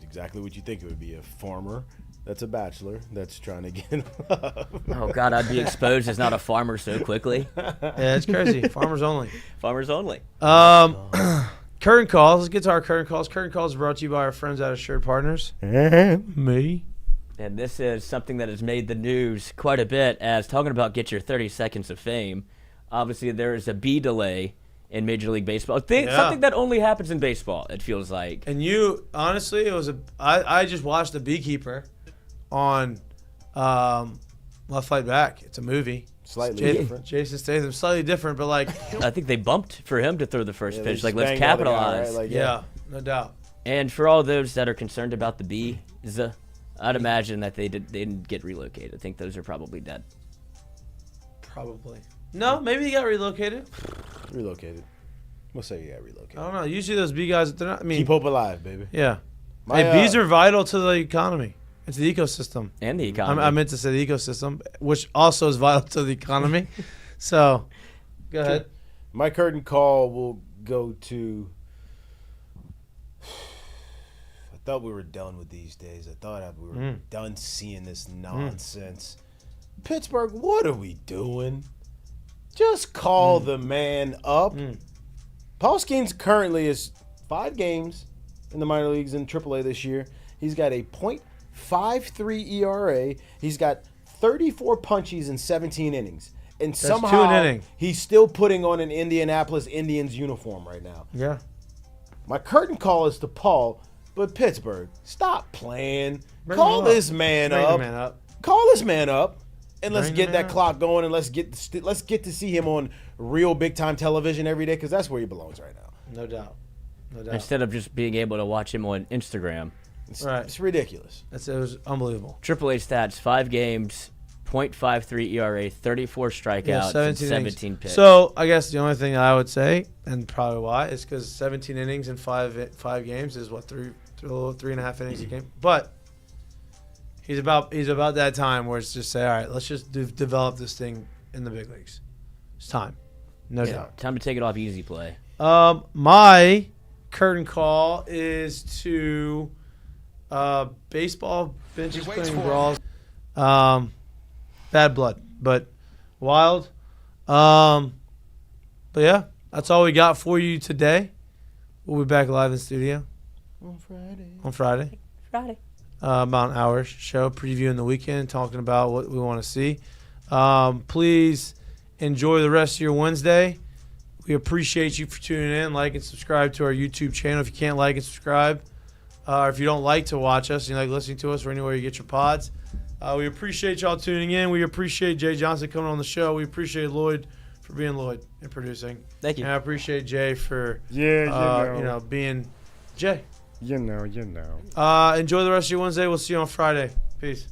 exactly what you think it would be. A farmer that's a bachelor that's trying to get love. Oh, God, I'd be exposed as not a farmer so quickly. Yeah, it's crazy. Farmers only. Farmers only. Curtain calls. Let's get to our curtain calls. Curtain calls brought to you by our friends at Assured Partners. And me. And this is something that has made the news quite a bit, as talking about get your 30 seconds of fame. Obviously, there is a B delay in Major League Baseball. Something that only happens in baseball, it feels like. And honestly, it was I just watched The Beekeeper on Left Fight Back. It's a movie. Slightly different. Jason Statham, slightly different, but like. I think they bumped for him to throw the first pitch. Like, let's capitalize. Guy, right? Yeah, no doubt. And for all those that are concerned about the bees, I'd imagine that they didn't get relocated. I think those are probably dead. Probably. No, maybe he got relocated. Relocated. We'll say he got relocated. I don't know. Usually those bee guys, they're not. I mean, keep hope alive, baby. Yeah. Bees are vital to the economy. It's the ecosystem. And the economy. I meant to say the ecosystem, which also is vital to the economy. So, go ahead. My curtain call will go to. I thought we were done with these days. I thought we were done seeing this nonsense. Pittsburgh, what are we doing? Just call the man up. Paul Skeens currently is 5 games in the minor leagues in AAA this year. He's got a .53 ERA. He's got 34 punchies in 17 innings. And That's somehow 2 an inning. He's still putting on an Indianapolis Indians uniform right now. Yeah. My curtain call is to Paul, but Pittsburgh, stop playing. Call this man up. Call this man up. And let's get that clock going, and let's get to see him on real big-time television every day, because that's where he belongs right now. No doubt. Instead of just being able to watch him on Instagram. It's ridiculous. It was unbelievable. AAA stats, 5 games, .53 ERA, 34 strikeouts, and 17 pitches. So I guess the only thing I would say, and probably why, is because 17 innings in 5 games is what, 3.5 innings a game. But he's about that time where it's just say, all right, let's just develop this thing in the big leagues. It's time. No doubt. Time to take it off easy play. My curtain call is to baseball benches playing brawls. Bad blood, but wild. But yeah, that's all we got for you today. We'll be back live in the studio on Friday. About an hour show, previewing the weekend, talking about what we want to see. Please enjoy the rest of your Wednesday. We appreciate you for tuning in. Like and subscribe to our YouTube channel. If you can't like and subscribe, or if you don't like to watch us and you like listening to us or anywhere you get your pods, we appreciate y'all tuning in. We appreciate Jay Johnson coming on the show. We appreciate Lloyd for being Lloyd and producing. Thank you. And I appreciate Jay for being Jay. You know. Enjoy the rest of your Wednesday. We'll see you on Friday. Peace.